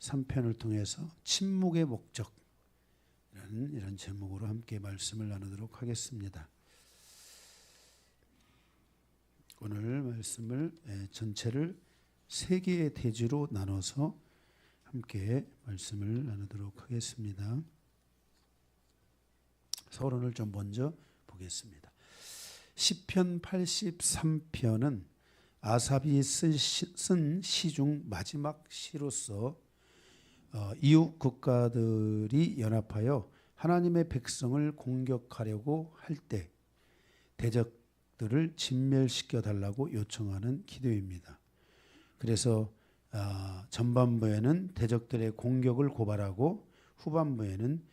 3편을 통해서 침묵의 목적 이런 제목으로 함께 말씀을 나누도록 하겠습니다. 오늘 말씀을 전체를 세 개의 대지로 나눠서 함께 말씀을 나누도록 하겠습니다. 서론을 좀 먼저 보겠습니다. 시편 83편은 아삽이 쓴 시 중 마지막 시로서 이웃 국가들이 연합하여 하나님의 백성을 공격하려고 할 때 대적들을 진멸시켜 달라고 요청하는 기도입니다. 그래서 전반부에는 대적들의 공격을 고발하고 후반부에는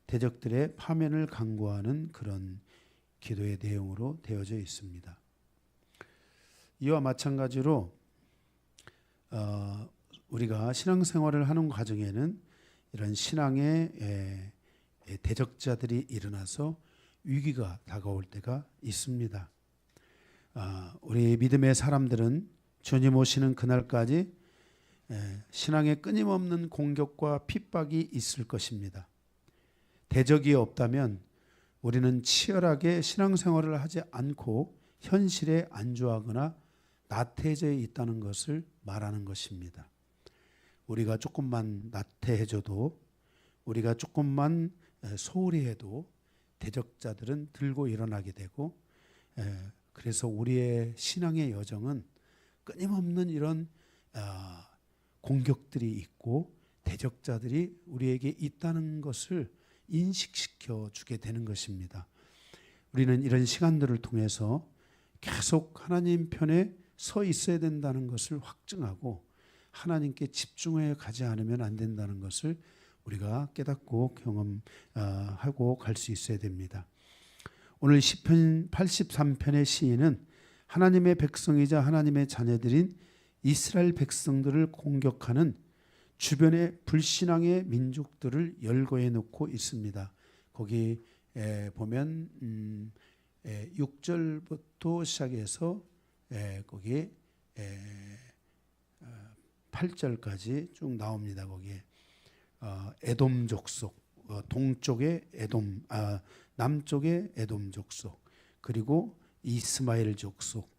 대적들의 파면을 간구하는 그런 기도의 내용으로 되어져 있습니다. 이와 마찬가지로 우리가 신앙생활을 하는 과정에는 이런 신앙의 대적자들이 일어나서 위기가 다가올 때가 있습니다. 우리 믿음의 사람들은 주님 오시는 그날까지 신앙에 끊임없는 공격과 핍박이 있을 것입니다. 대적이 없다면 우리는 치열하게 신앙생활을 하지 않고 현실에 안주하거나 나태해져 있다는 것을 말하는 것입니다. 우리가 조금만 나태해져도, 우리가 조금만 소홀히 해도 대적자들은 들고 일어나게 되고, 그래서 우리의 신앙의 여정은 끊임없는 이런 공격들이 있고 대적자들이 우리에게 있다는 것을 인식시켜 주게 되는 것입니다. 우리는 이런 시간들을 통해서 계속 하나님 편에 서 있어야 된다는 것을 확증하고 하나님께 집중해 가지 않으면 안 된다는 것을 우리가 깨닫고 경험하고 갈 수 있어야 됩니다. 오늘 시편 83편의 시인은 하나님의 백성이자 하나님의 자녀들인 이스라엘 백성들을 공격하는 주변의 불신앙의 민족들을 열거해 놓고 있습니다. 거기 보면 6절부터 시작해서 거기에 8절까지 쭉 나옵니다. 거기에 에돔 족속, 동쪽의 에돔, 남쪽의 에돔 족속, 그리고 이스마엘 족속,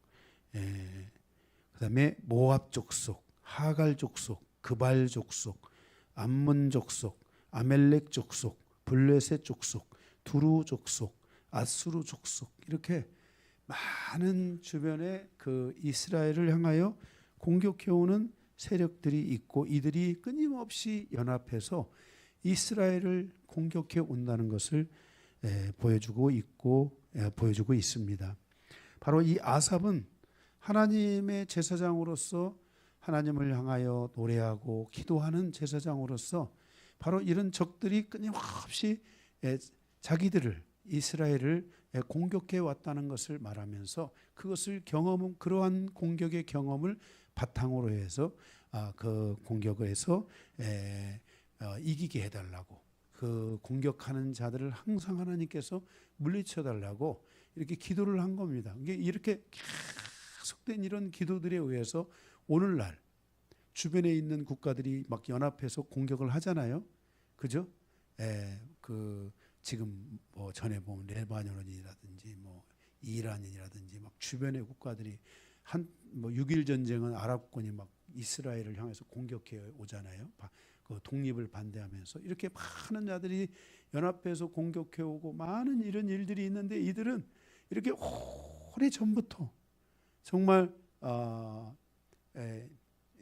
그다음에 모압 족속, 하갈 족속, 그발 족속, 암몬 족속, 아멜렉 족속, 블레셋 족속, 두루 족속, 아수르 족속, 이렇게 많은 주변에 그 이스라엘을 향하여 공격해오는 세력들이 있고 이들이 끊임없이 연합해서 이스라엘을 공격해 온다는 것을 보여주고 있습니다. 바로 이 아삽은 하나님의 제사장으로서 하나님을 향하여 노래하고 기도하는 제사장으로서 바로 이런 적들이 끊임없이 자기들을, 이스라엘을 공격해 왔다는 것을 말하면서 그것을 그러한 공격의 경험을 바탕으로 해서 그 공격을 해서 이기게 해달라고, 그 공격하는 자들을 항상 하나님께서 물리쳐 달라고 이렇게 기도를 한 겁니다. 이렇게 계속된 이런 기도들에 의해서 오늘날 주변에 있는 국가들이 막 연합해서 공격을 하잖아요. 그죠? 지금 뭐 전에 보면 레바논이라든지 뭐 이란이라든지 막 주변의 국가들이 6.1 전쟁은 아랍권이 막 이스라엘을 향해서 공격해 오잖아요. 그 독립을 반대하면서 이렇게 많은 자들이 연합해서 공격해 오고 많은 이런 일들이 있는데 이들은 이렇게 오래 전부터 정말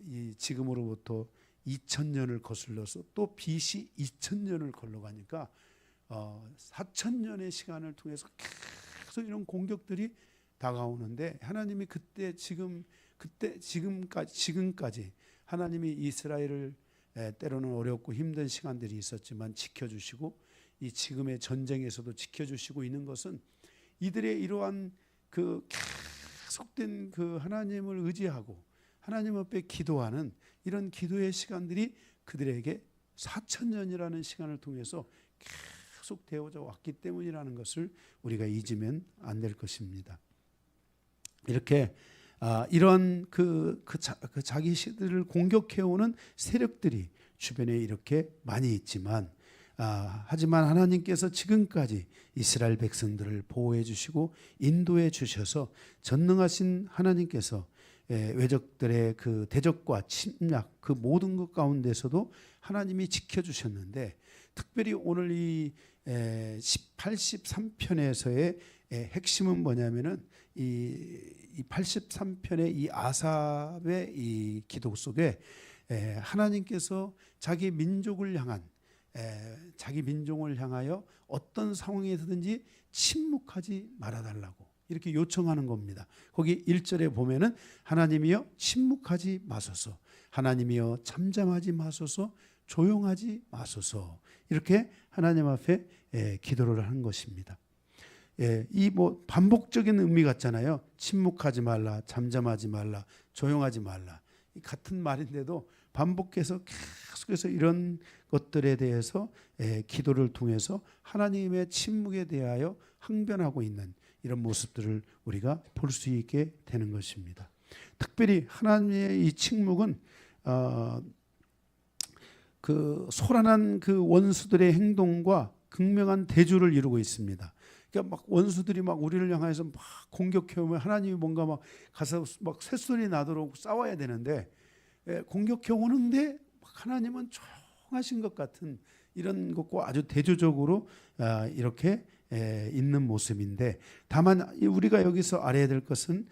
이 지금으로부터 2000년을 거슬러서 또 BC 2000년을 걸러가니까 4000년의 시간을 통해서 계속 이런 공격들이 다가오는데 하나님이 지금까지 하나님이 이스라엘을 때로는 어렵고 힘든 시간들이 있었지만 지켜주시고 이 지금의 전쟁에서도 지켜주시고 있는 것은 이들의 이러한 그 계속된 그 하나님을 의지하고 하나님 앞에 기도하는 이런 기도의 시간들이 그들에게 4000년이라는 시간을 통해서 계속 되어져 왔기 때문이라는 것을 우리가 잊으면 안 될 것입니다. 이렇게 이런 자기들을 공격해오는 세력들이 주변에 이렇게 많이 있지만 하지만 하나님께서 지금까지 이스라엘 백성들을 보호해 주시고 인도해 주셔서 전능하신 하나님께서 외적들의 그 대적과 침략 그 모든 것 가운데서도 하나님이 지켜주셨는데 특별히 오늘 이 83편에서의 핵심은 뭐냐면은 이 83편의 이 아삽의 이 기도 속에 하나님께서 자기 민족을 향하여 어떤 상황에서든지 침묵하지 말아달라고 이렇게 요청하는 겁니다. 거기 1절에 보면은 하나님이여 침묵하지 마소서, 하나님이여 잠잠하지 마소서, 조용하지 마소서, 이렇게 하나님 앞에 기도를 한 것입니다. 이 반복적인 의미 같잖아요. 침묵하지 말라, 잠잠하지 말라, 조용하지 말라. 같은 말인데도 반복해서 계속해서 이런 것들에 대해서 기도를 통해서 하나님의 침묵에 대하여 항변하고 있는 이런 모습들을 우리가 볼 수 있게 되는 것입니다. 특별히 하나님의 이 침묵은 그 소란한 그 원수들의 행동과 극명한 대조를 이루고 있습니다. 그러니까 막 원수들이 막 우리를 향해서 막 공격해 오면 하나님이 뭔가 막 가서 막 쇳소리 나도록 싸워야 되는데 공격해 오는데 하나님은 조용하신 것 같은 이런 것과 아주 대조적으로 이렇게 있는 모습인데, 다만 우리가 여기서 알아야 될 것은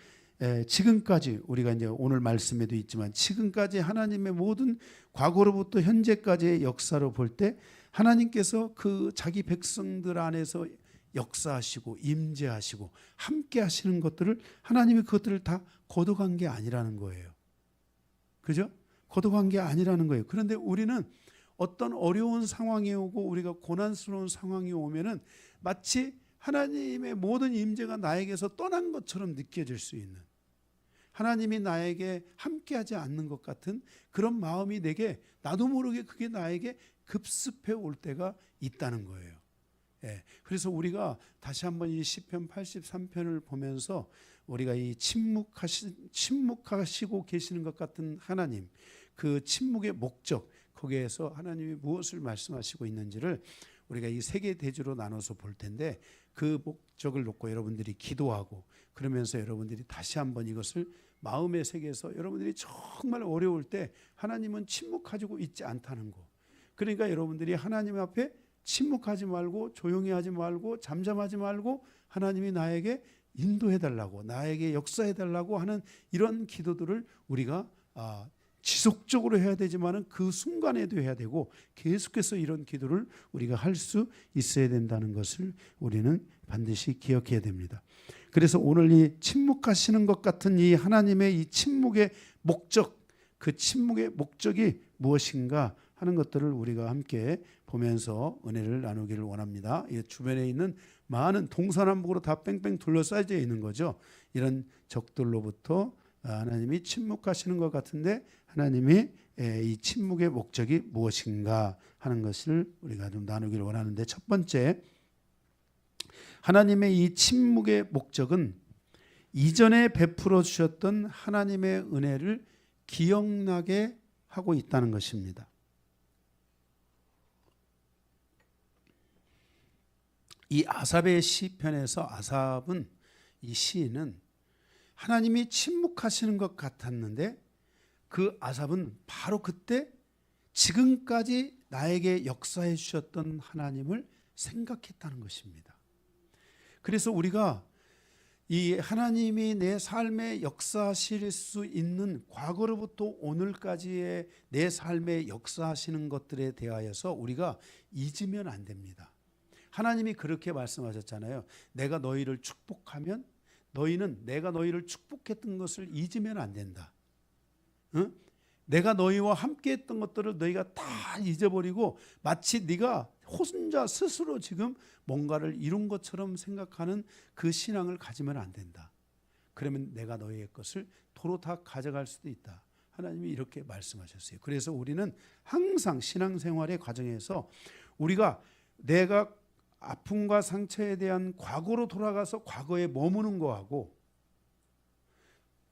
지금까지 우리가 이제 오늘 말씀에도 있지만 지금까지 하나님의 모든 과거로부터 현재까지의 역사로 볼 때 하나님께서 그 자기 백성들 안에서 역사하시고 임재하시고 함께 하시는 것들을 하나님이 그것들을 다 거둬간 게 아니라는 거예요. 그죠? 거둬간 게 아니라는 거예요. 그런데 우리는 어떤 어려운 상황이 오고 우리가 고난스러운 상황이 오면은 마치 하나님의 모든 임재가 나에게서 떠난 것처럼 느껴질 수 있는, 하나님이 나에게 함께하지 않는 것 같은 그런 마음이 내게 나도 모르게 그게 나에게 급습해 올 때가 있다는 거예요. 그래서 우리가 다시 한번 이 시편 83편을 보면서 우리가 이 침묵하시고 계시는 것 같은 하나님, 그 침묵의 목적, 거기에서 하나님이 무엇을 말씀하시고 있는지를 우리가 이 세 개 대주로 나눠서 볼 텐데, 그 목적을 놓고 여러분들이 기도하고 그러면서 여러분들이 다시 한번 이것을 마음의 세계에서 여러분들이 정말 어려울 때 하나님은 침묵하고 있지 않다는 거. 그러니까 여러분들이 하나님 앞에 침묵하지 말고 조용히 하지 말고 잠잠하지 말고 하나님이 나에게 인도해달라고, 나에게 역사해달라고 하는 이런 기도들을 우리가 지속적으로 해야 되지만은 그 순간에도 해야 되고 계속해서 이런 기도를 우리가 할 수 있어야 된다는 것을 우리는 반드시 기억해야 됩니다. 그래서 오늘 이 침묵하시는 것 같은 이 하나님의 이 침묵의 목적, 그 침묵의 목적이 무엇인가 하는 것들을 우리가 함께 보면서 은혜를 나누기를 원합니다. 이 주변에 있는 많은 동서남북으로 다 뺑뺑 둘러싸여 있는 거죠. 이런 적들로부터 하나님이 침묵하시는 것 같은데 하나님이 이 침묵의 목적이 무엇인가 하는 것을 우리가 좀 나누기를 원하는데, 첫 번째, 하나님의 이 침묵의 목적은 이전에 베풀어 주셨던 하나님의 은혜를 기억나게 하고 있다는 것입니다. 이 아삽의 시편에서 아삽은, 이 시인은 하나님이 침묵하시는 것 같았는데 그 아삽은 바로 그때 지금까지 나에게 역사해 주셨던 하나님을 생각했다는 것입니다. 그래서 우리가 이 하나님이 내 삶에 역사하실 수 있는 과거로부터 오늘까지의 내 삶에 역사하시는 것들에 대하여서 우리가 잊으면 안 됩니다. 하나님이 그렇게 말씀하셨잖아요. 내가 너희를 축복하면 너희는 내가 너희를 축복했던 것을 잊으면 안 된다. 응? 내가 너희와 함께 했던 것들을 너희가 다 잊어버리고 마치 네가 혼자 스스로 지금 뭔가를 이룬 것처럼 생각하는 그 신앙을 가지면 안 된다. 그러면 내가 너희의 것을 도로 다 가져갈 수도 있다. 하나님이 이렇게 말씀하셨어요. 그래서 우리는 항상 신앙생활의 과정에서 우리가 내가 아픔과 상처에 대한 과거로 돌아가서 과거에 머무는 거하고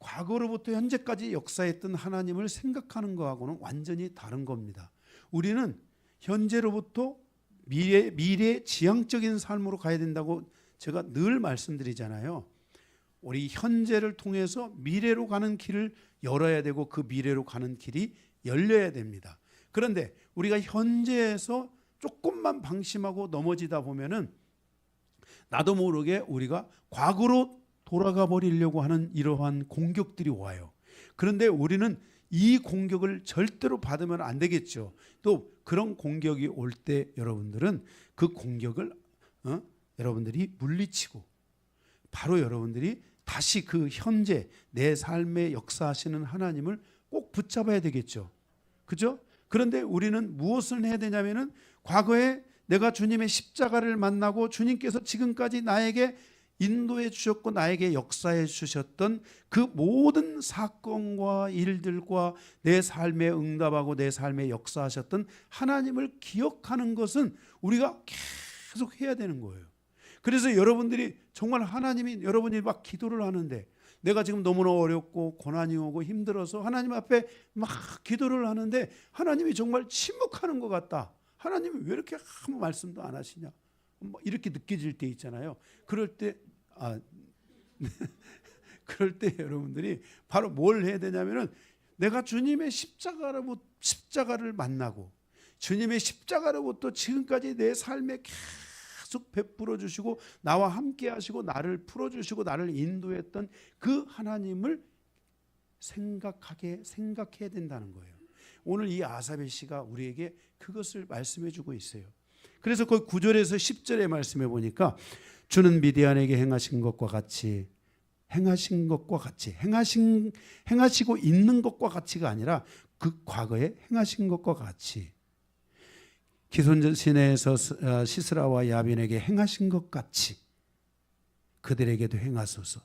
과거로부터 현재까지 역사했던 하나님을 생각하는 거하고는 완전히 다른 겁니다. 우리는 현재로부터 미래 지향적인 삶으로 가야 된다고 제가 늘 말씀드리잖아요. 우리 현재를 통해서 미래로 가는 길을 열어야 되고 그 미래로 가는 길이 열려야 됩니다. 그런데 우리가 현재에서 조금만 방심하고 넘어지다 보면은 나도 모르게 우리가 과거로 돌아가 버리려고 하는 이러한 공격들이 와요. 그런데 우리는 이 공격을 절대로 받으면 안 되겠죠. 또 그런 공격이 올 때 여러분들은 그 공격을 여러분들이 물리치고 바로 여러분들이 다시 그 현재 내 삶에 역사하시는 하나님을 꼭 붙잡아야 되겠죠. 그죠? 그런데 우리는 무엇을 해야 되냐면은 과거에 내가 주님의 십자가를 만나고 주님께서 지금까지 나에게 인도해 주셨고 나에게 역사해 주셨던 그 모든 사건과 일들과 내 삶에 응답하고 내 삶에 역사하셨던 하나님을 기억하는 것은 우리가 계속 해야 되는 거예요. 그래서 여러분들이 정말 하나님이 여러분이 막 기도를 하는데 내가 지금 너무나 어렵고 고난이 오고 힘들어서 하나님 앞에 막 기도를 하는데 하나님이 정말 침묵하는 것 같다. 하나님이 왜 이렇게 아무 말씀도 안 하시냐? 이렇게 느껴질 때 있잖아요. 그럴 때 그럴 때 여러분들이 바로 뭘 해야 되냐면은 내가 주님의 십자가를 만나고 주님의 십자가로부터 지금까지 내 삶에 계속 베풀어 주시고 나와 함께 하시고 나를 풀어 주시고 나를 인도했던 그 하나님을 생각해야 된다는 거예요. 오늘 이 아사벨 씨가 우리에게 그것을 말씀해 주고 있어요. 그래서 그 9절에서 10절의 말씀해 보니까 주는 미디안에게 행하신 것과 같이 행하시고 있는 것과 같이가 아니라 그 과거에 행하신 것과 같이 기손 시내에서 시스라와 야빈에게 행하신 것 같이 그들에게도 행하소서.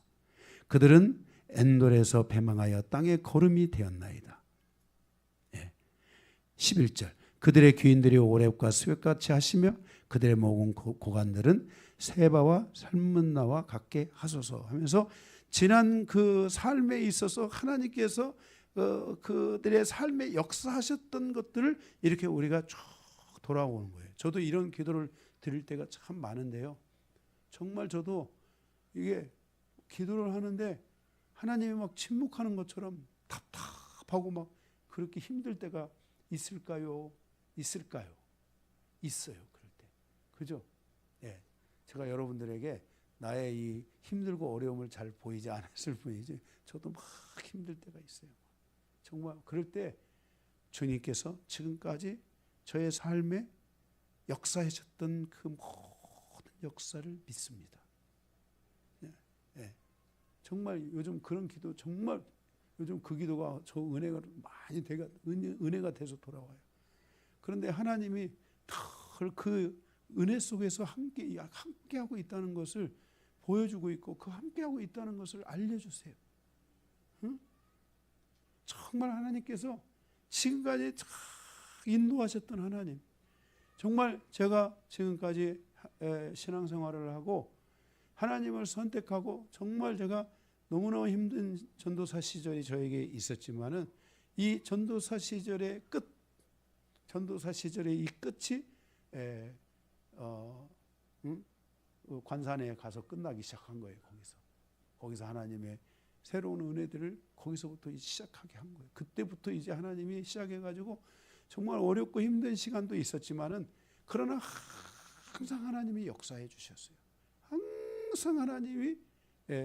그들은 엔돌에서 배망하여 땅에 거름이 되었나이다. 11절 그들의 귀인들이 오렙과 스웻같이 하시며 그들의 목은 고관들은 세바와 살문나와 같게 하소서 하면서 지난 그 삶에 있어서 하나님께서 그들의 삶에 역사하셨던 것들을 이렇게 우리가 쭉 돌아오는 거예요. 저도 이런 기도를 드릴 때가 참 많은데요. 정말 저도 이게 기도를 하는데 하나님이 막 침묵하는 것처럼 답답하고 막 그렇게 힘들 때가 있을까요? 있어요. 그럴 때. 그죠? 예. 제가 여러분들에게 나의 이 힘들고 어려움을 잘 보이지 않았을 뿐이지 저도 막 힘들 때가 있어요. 정말 그럴 때 주님께서 지금까지 저의 삶에 역사하셨던 그 모든 역사를 믿습니다. 예. 정말 요즘 그런 기도 정말 요즘 그 기도가 저 은혜가 많이 은혜가 돼서 돌아와요. 그런데 하나님이 늘 그 은혜 속에서 함께하고 있다는 것을 보여주고 있고 그 함께하고 있다는 것을 알려주세요. 응? 정말 하나님께서 지금까지 인도하셨던 하나님. 정말 제가 지금까지 신앙생활을 하고 하나님을 선택하고 정말 제가 너무나 힘든 전도사 시절이 저에게 있었지만은 이 전도사 시절의 이 끝이 관산에 가서 끝나기 시작한 거예요. 거기서 하나님의 새로운 은혜들을 거기서부터 시작하게 한 거예요. 그때부터 이제 하나님이 시작해가지고 정말 어렵고 힘든 시간도 있었지만은 그러나 항상 하나님이 역사해 주셨어요. 항상 하나님이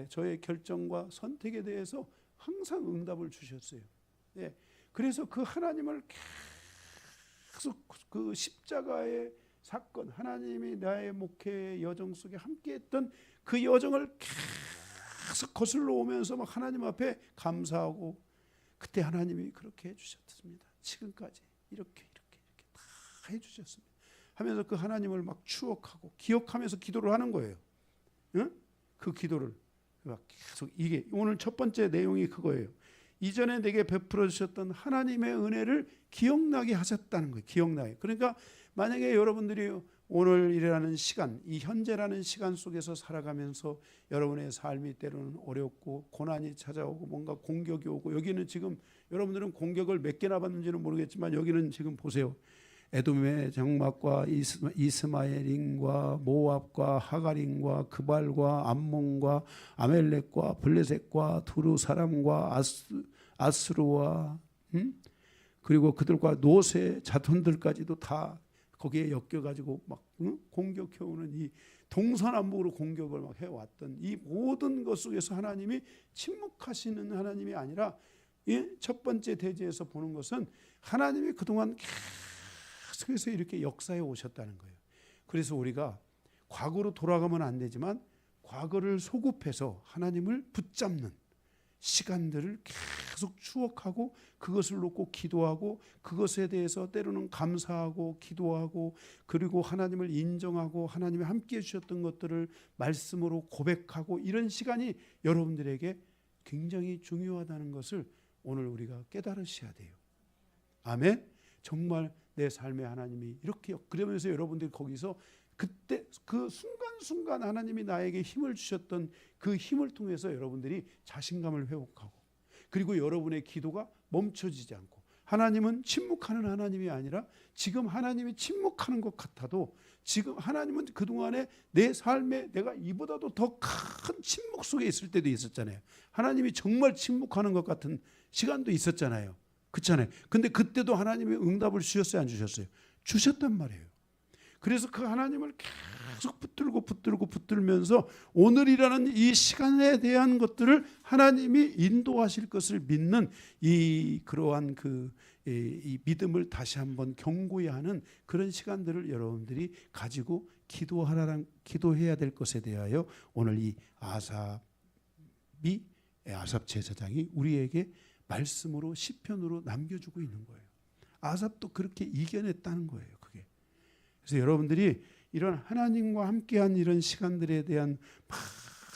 저의 결정과 선택에 대해서 항상 응답을 주셨어요. 그래서 그 하나님을 계속 그 십자가의 사건, 하나님이 나의 목회의 여정 속에 함께했던 그 여정을 계속 거슬러 오면서 막 하나님 앞에 감사하고 그때 하나님이 그렇게 해주셨습니다. 지금까지 이렇게 다 해주셨습니다. 하면서 그 하나님을 막 추억하고 기억하면서 기도를 하는 거예요. 응? 그 기도를 계속 이게 오늘 첫 번째 내용이 그거예요. 이전에 내게 베풀어 주셨던 하나님의 은혜를 기억나게 하셨다는 거예요. 기억나게. 그러니까 만약에 여러분들이 오늘이라는 시간, 이 현재라는 시간 속에서 살아가면서 여러분의 삶이 때로는 어렵고 고난이 찾아오고 뭔가 공격이 오고, 여기는 지금 여러분들은 공격을 몇 개나 받는지는 모르겠지만 여기는 지금 보세요. 에돔의 장막과 이스마엘인과 모압과 하갈인과 그발과 암몬과 아멜렉과 블레셋과 두루 사람과 아스루와 그리고 그들과 노세 자손들까지도 다 거기에 엮여가지고 막 공격해오는, 이 동서남북으로 공격을 막 해왔던 이 모든 것 속에서 하나님이 침묵하시는 하나님이 아니라, 첫 번째 대지에서 보는 것은 하나님이 그동안 계속해서 이렇게 역사해 오셨다는 거예요. 그래서 우리가 과거로 돌아가면 안 되지만 과거를 소급해서 하나님을 붙잡는 시간들을 계속 추억하고 그것을 놓고 기도하고 그것에 대해서 때로는 감사하고 기도하고, 그리고 하나님을 인정하고 하나님이 함께 해주셨던 것들을 말씀으로 고백하고, 이런 시간이 여러분들에게 굉장히 중요하다는 것을 오늘 우리가 깨달으셔야 돼요. 아멘. 정말 내 삶에 하나님이 이렇게, 그러면서 여러분들이 거기서 그때 그 순간순간 하나님이 나에게 힘을 주셨던 그 힘을 통해서 여러분들이 자신감을 회복하고, 그리고 여러분의 기도가 멈춰지지 않고, 하나님은 침묵하는 하나님이 아니라 지금 하나님이 침묵하는 것 같아도 지금 하나님은 그동안에 내 삶에 내가 이보다도 더 큰 침묵 속에 있을 때도 있었잖아요. 하나님이 정말 침묵하는 것 같은 시간도 있었잖아요. 그렇잖아요. 근데 그때도 하나님이 응답을 주셨어요, 안 주셨어요? 주셨단 말이에요. 그래서 그 하나님을 계속 붙들면서 오늘이라는 이 시간에 대한 것들을 하나님이 인도하실 것을 믿는 그러한 이 믿음을 다시 한번 경고히 하는 그런 시간들을 여러분들이 가지고 기도해야 될 것에 대하여 오늘 이 아삽 제사장이 우리에게 말씀으로 시편으로 남겨주고 있는 거예요. 아삽도 그렇게 이겨냈다는 거예요. 그게. 그래서 여러분들이 이런 하나님과 함께한 이런 시간들에 대한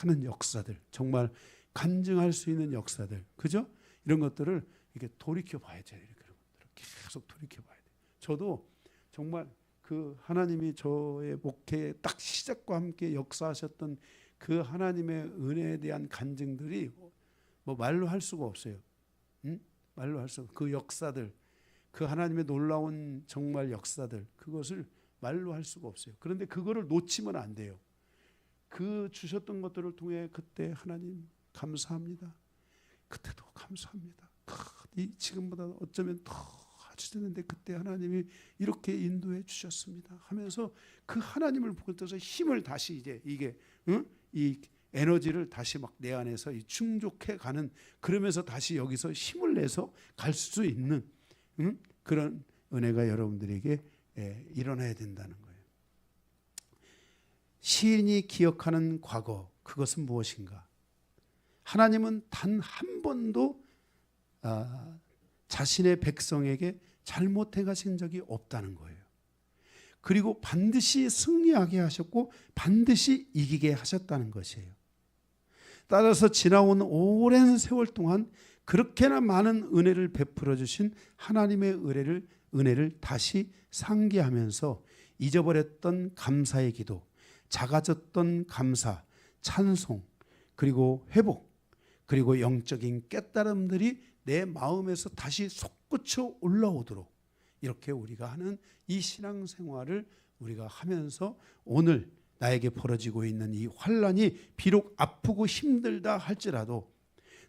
많은 역사들, 정말 간증할 수 있는 역사들, 그죠? 이런 것들을 이렇게 돌이켜 봐야죠. 이렇게 계속 돌이켜 봐야 돼요. 저도 정말 그 하나님이 저의 목회의 딱 시작과 함께 역사하셨던 그 하나님의 은혜에 대한 간증들이 뭐 말로 할 수가 없어요. 말로 할 수 없어요. 그 역사들, 그 하나님의 놀라운 정말 역사들, 그것을 말로 할 수가 없어요. 그런데 그거를 놓치면 안 돼요. 그 주셨던 것들을 통해 그때 하나님 감사합니다. 그때도 감사합니다. 지금보다 어쩌면 더 아주 됐는데 그때 하나님이 이렇게 인도해 주셨습니다 하면서 그 하나님을 붙들어서 힘을 다시 이제 이 에너지를 다시 막 내 안에서 충족해 가는, 그러면서 다시 여기서 힘을 내서 갈 수 있는 그런 은혜가 여러분들에게 일어나야 된다는 거예요. 시인이 기억하는 과거, 그것은 무엇인가? 하나님은 단 한 번도 자신의 백성에게 잘못해 가신 적이 없다는 거예요. 그리고 반드시 승리하게 하셨고 반드시 이기게 하셨다는 것이에요. 따라서 지나온 오랜 세월 동안 그렇게나 많은 은혜를 베풀어 주신 하나님의 은혜를 다시 상기하면서 잊어버렸던 감사의 기도, 작아졌던 감사, 찬송, 그리고 회복, 그리고 영적인 깨달음들이 내 마음에서 다시 솟구쳐 올라오도록 이렇게 우리가 하는 이 신앙생활을 우리가 하면서 오늘 나에게 벌어지고 있는 이 환난이 비록 아프고 힘들다 할지라도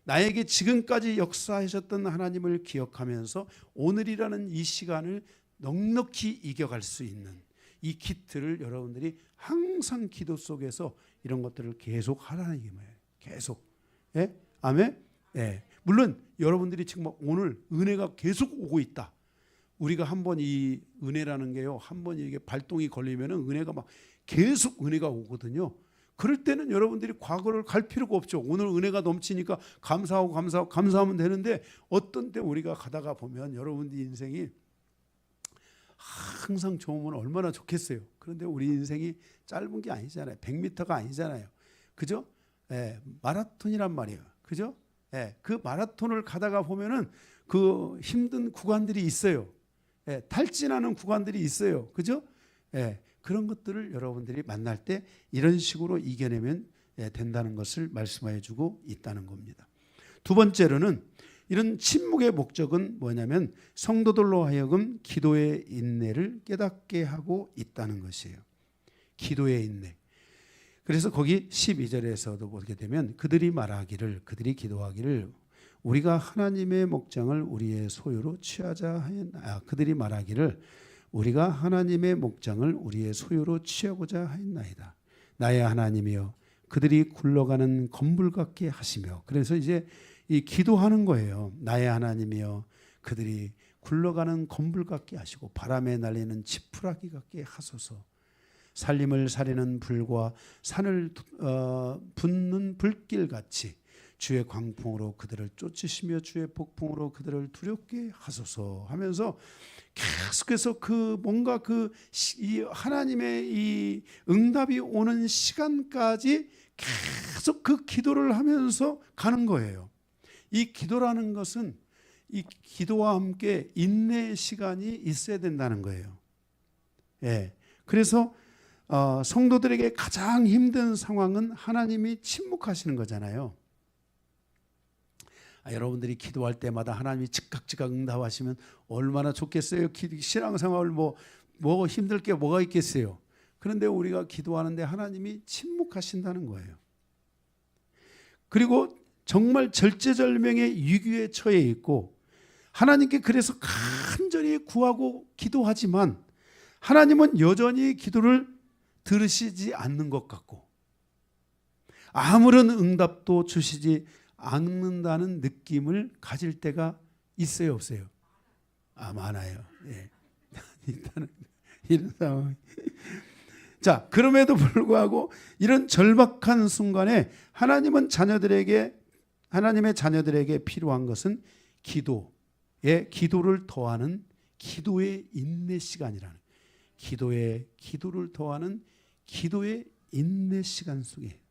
나에게 지금까지 역사하셨던 하나님을 기억하면서 오늘이라는 이 시간을 넉넉히 이겨갈 수 있는 이 기틀을 여러분들이 항상 기도 속에서 이런 것들을 계속 하라는 얘기예요. 계속. 예? 아멘? 예. 물론 여러분들이 지금 오늘 은혜가 계속 오고 있다. 우리가 한번 이 은혜라는 게요, 한번 이게 발동이 걸리면은 은혜가 막 계속 은혜가 오거든요. 그럴 때는 여러분들이 과거를 갈 필요가 없죠. 오늘 은혜가 넘치니까 감사하면 되는데, 어떤 때 우리가 가다가 보면 여러분들 인생이 항상 좋으면 얼마나 좋겠어요. 그런데 우리 인생이 짧은 게 아니잖아요. 100m가 아니잖아요. 그죠? 예, 마라톤이란 말이에요. 그죠? 예, 그 마라톤을 가다가 보면은 그 힘든 구간들이 있어요. 예, 탈진하는 구간들이 있어요. 그죠? 예, 그런 것들을 여러분들이 만날 때 이런 식으로 이겨내면 된다는 것을 말씀해 주고 있다는 겁니다. 두 번째로는 이런 침묵의 목적은 뭐냐면 성도들로 하여금 기도의 인내를 깨닫게 하고 있다는 것이에요. 기도의 인내. 그래서 거기 12절에서도 보게 되면 그들이 기도하기를 우리가 하나님의 목장을 우리의 소유로 취하자 하였나이다. 그들이 말하기를 우리가 하나님의 목장을 우리의 소유로 취하고자 하였나이다. 나의 하나님이여 그들이 굴러가는 건물 같게 하시며, 그래서 이제 이 기도하는 거예요. 나의 하나님이여 그들이 굴러가는 건물 같게 하시고 바람에 날리는 지푸라기 같게 하소서. 살림을 사리는 불과 산을 붓는 불길같이 주의 광풍으로 그들을 쫓으시며 주의 폭풍으로 그들을 두렵게 하소서 하면서 계속해서 뭔가 이 하나님의 이 응답이 오는 시간까지 계속 그 기도를 하면서 가는 거예요. 이 기도라는 것은 이 기도와 함께 인내의 시간이 있어야 된다는 거예요. 예. 그래서 성도들에게 가장 힘든 상황은 하나님이 침묵하시는 거잖아요. 여러분들이 기도할 때마다 하나님이 즉각 응답하시면 얼마나 좋겠어요. 신앙생활 뭐 힘들 게 뭐가 있겠어요. 그런데 우리가 기도하는데 하나님이 침묵하신다는 거예요. 그리고 정말 절제절명의 위기에 처해 있고 하나님께 그래서 간절히 구하고 기도하지만 하나님은 여전히 기도를 들으시지 않는 것 같고 아무런 응답도 주시지 않는다는 느낌을 가질 때가 있어요, 없어요? 많아요. 예. 일단은 이런 상황. 자, 그럼에도 불구하고 이런 절박한 순간에 하나님의 자녀들에게 필요한 것은 기도를 더하는 기도의 인내 시간이라는, 기도를 더하는 기도의 인내 시간 속에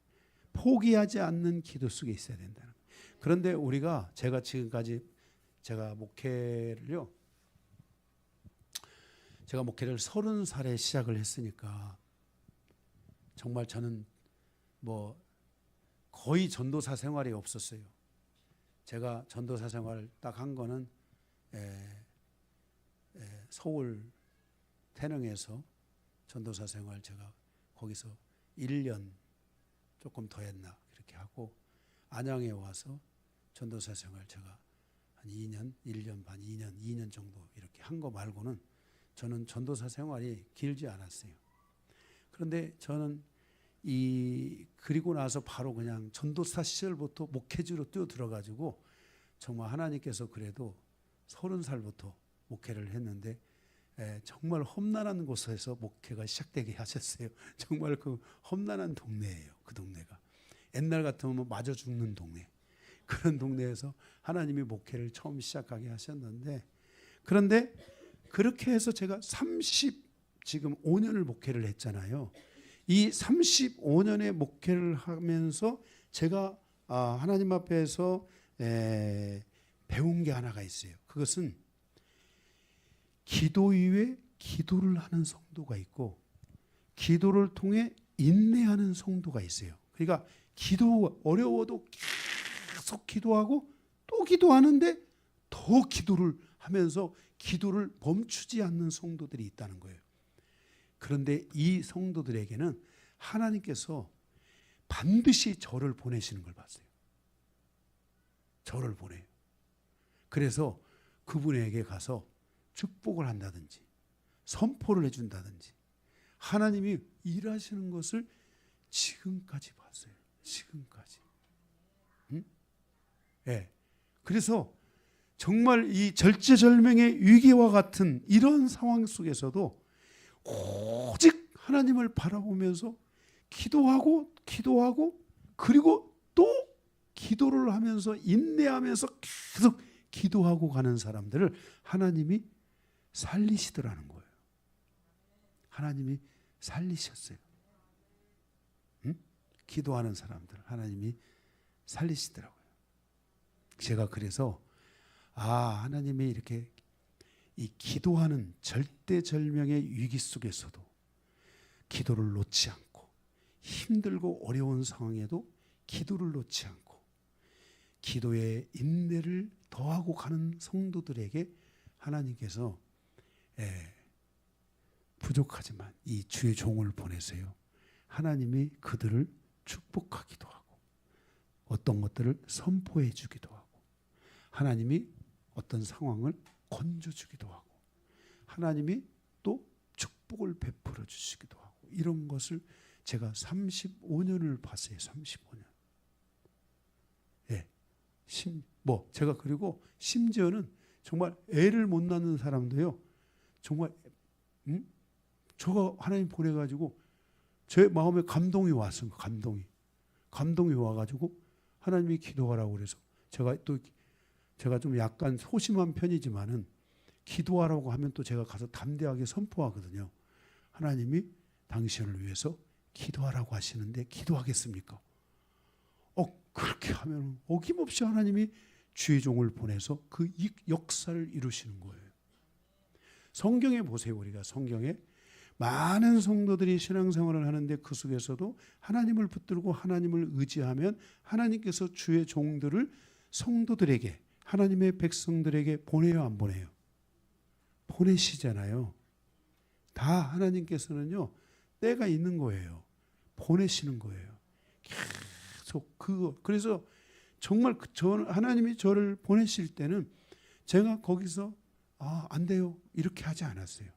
포기하지 않는 기도 속에 있어야 된다는 거예요. 그런데 제가 지금까지 목회를 30살에 시작을 했으니까 정말 저는 거의 전도사 생활이 없었어요. 제가 전도사 생활을 딱 한 거는 서울 태릉에서 전도사 생활 제가 거기서 1년 조금 더 했나 그렇게 하고 안양에 와서 전도사 생활 제가 한 2년, 1년 반, 2년 정도 이렇게 한 거 말고는 저는 전도사 생활이 길지 않았어요. 그런데 저는 그리고 나서 바로 그냥 전도사 시절부터 목회지로 뛰어들어가지고 정말 하나님께서 그래도 30살부터 목회를 했는데 정말 험난한 곳에서 목회가 시작되게 하셨어요. 정말 그 험난한 동네예요. 그 동네가 옛날 같으면 맞아 죽는 동네, 그런 동네에서 하나님이 목회를 처음 시작하게 하셨는데, 그런데 그렇게 해서 제가 지금 5년을 목회를 했잖아요. 이 35년의 목회를 하면서 제가 하나님 앞에서 배운 게 하나가 있어요. 그것은 기도 이외에 기도를 하는 성도가 있고 기도를 통해 인내하는 성도가 있어요. 그러니까 기도 어려워도 계속 기도하고 또 기도하는데 더 기도를 하면서 기도를 멈추지 않는 성도들이 있다는 거예요. 그런데 이 성도들에게는 하나님께서 반드시 저를 보내시는 걸 봤어요. 저를 보내요. 그래서 그분에게 가서 축복을 한다든지 선포를 해준다든지 하나님이 일하시는 것을 지금까지 봤어요. 지금까지. 네. 그래서 정말 이 절제절명의 위기와 같은 이런 상황 속에서도 오직 하나님을 바라보면서 기도하고 그리고 또 기도를 하면서 인내하면서 계속 기도하고 가는 사람들을 하나님이 살리시더라는 거예요. 하나님이 살리셨어요. 기도하는 사람들 하나님이 살리시더라고요. 제가 그래서 하나님이 이렇게 이 기도하는 절대절명의 위기 속에서도 기도를 놓지 않고, 힘들고 어려운 상황에도 기도를 놓지 않고 기도의 인내를 더하고 가는 성도들에게 하나님께서 부족하지만 이 주의 종을 보내세요. 하나님이 그들을 축복하기도 하고 어떤 것들을 선포해 주기도 하고 하나님이 어떤 상황을 건져주기도 하고 하나님이 또 축복을 베풀어 주시기도 하고 이런 것을 제가 35년을 봤어요. 35년. 예. 제가 그리고 심지어는 정말 애를 못 낳는 사람도요. 정말 저가 하나님 보내가지고 제 마음에 감동이 왔어요. 감동이 와가지고 하나님이 기도하라고 그래서 제가 좀 약간 소심한 편이지만은 기도하라고 하면 또 제가 가서 담대하게 선포하거든요. 하나님이 당신을 위해서 기도하라고 하시는데 기도하겠습니까? 그렇게 하면 어김없이 하나님이 주의 종을 보내서 그 역사를 이루시는 거예요. 성경에 보세요. 우리가 성경에 많은 성도들이 신앙생활을 하는데 그 속에서도 하나님을 붙들고 하나님을 의지하면 하나님께서 주의 종들을 성도들에게 하나님의 백성들에게 보내요 안 보내요? 보내시잖아요. 다 하나님께서는요. 때가 있는 거예요. 보내시는 거예요. 계속 그래서 정말 하나님이 저를 보내실 때는 제가 거기서 안 돼요 이렇게 하지 않았어요.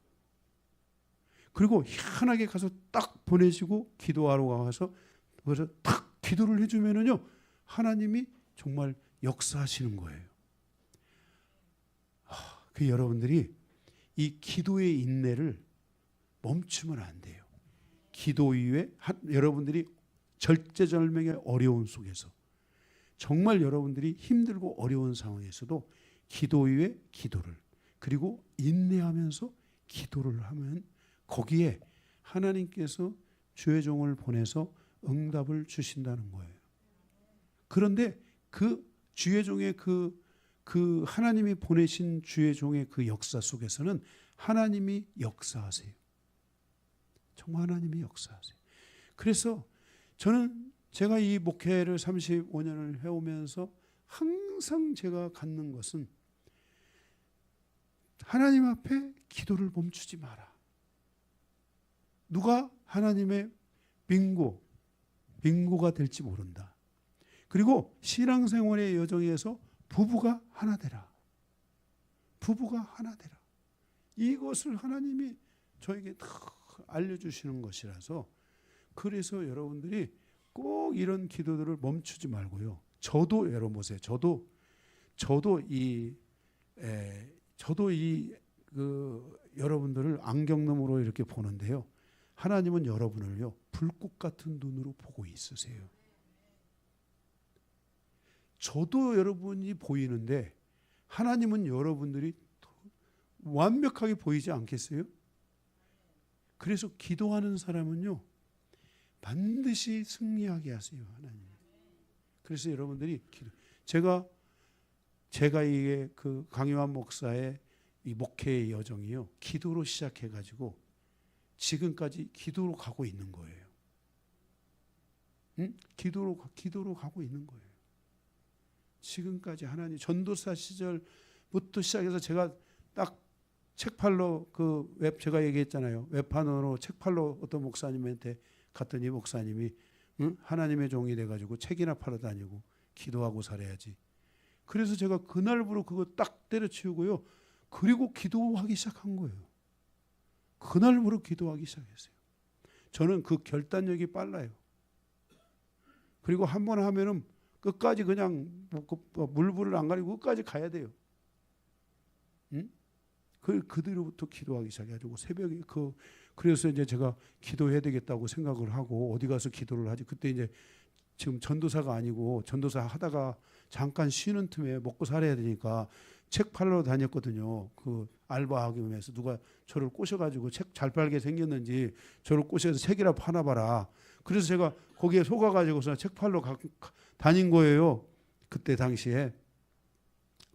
그리고 희한하게 가서 딱 보내시고 기도하러 가서 그래서 딱 기도를 해주면은요 하나님이 정말 역사하시는 거예요. 그 여러분들이 이 기도의 인내를 멈추면 안 돼요. 기도 이후에 여러분들이 절제절명의 어려움 속에서 정말 여러분들이 힘들고 어려운 상황에서도 기도 이후에 기도를 그리고 인내하면서 기도를 하면 거기에 하나님께서 주의 종을 보내서 응답을 주신다는 거예요. 그런데 그 주의 종의 그 하나님이 보내신 주의 종의 그 역사 속에서는 하나님이 역사하세요. 정말 하나님이 역사하세요. 그래서 저는 제가 이 목회를 35년을 해오면서 항상 제가 갖는 것은 하나님 앞에 기도를 멈추지 마라. 누가 하나님의 빙고가 될지 모른다. 그리고 신앙생활의 여정에서 부부가 하나 되라. 부부가 하나 되라. 이것을 하나님이 저에게 다 알려주시는 것이라서 그래서 여러분들이 꼭 이런 기도들을 멈추지 말고요. 저도 여러분 보세요. 저도 여러분들을 안경너머로 이렇게 보는데요. 하나님은 여러분을요 불꽃 같은 눈으로 보고 있으세요. 저도 여러분이 보이는데 하나님은 여러분들이 완벽하게 보이지 않겠어요? 그래서 기도하는 사람은요 반드시 승리하게 하세요. 하나님. 그래서 여러분들이 제가 이게 그 강요한 목사의 이 목회의 여정이요 기도로 시작해가지고 지금까지 기도로 가고 있는 거예요. 기도로 가고 있는 거예요. 지금까지 하나님 전도사 시절부터 시작해서 제가 딱 책팔로 제가 얘기했잖아요. 웹판으로 책팔로 어떤 목사님한테 갔더니 목사님이 하나님의 종이 돼가지고 책이나 팔아 다니고 기도하고 살아야지. 그래서 제가 그날부로 그거 딱 때려치우고요. 그리고 기도하기 시작한 거예요. 그날부로 기도하기 시작했어요. 저는 그 결단력이 빨라요. 그리고 한 번 하면은 끝까지 그냥 물불을 안 가리고 끝까지 가야 돼요. 그대로부터 기도하기 시작해가지고 새벽에 그래서 이제 제가 기도해야 되겠다고 생각을 하고 어디 가서 기도를 하지. 그때 이제 지금 전도사가 아니고 전도사 하다가 잠깐 쉬는 틈에 먹고 살아야 되니까 책 팔러 다녔거든요. 그 알바하기 위해서 누가 저를 꼬셔가지고 책 잘 팔게 생겼는지 저를 꼬셔서 책이라 파나 봐라. 그래서 제가 거기에 속아가지고서 책 팔러 다닌 거예요. 그때 당시에.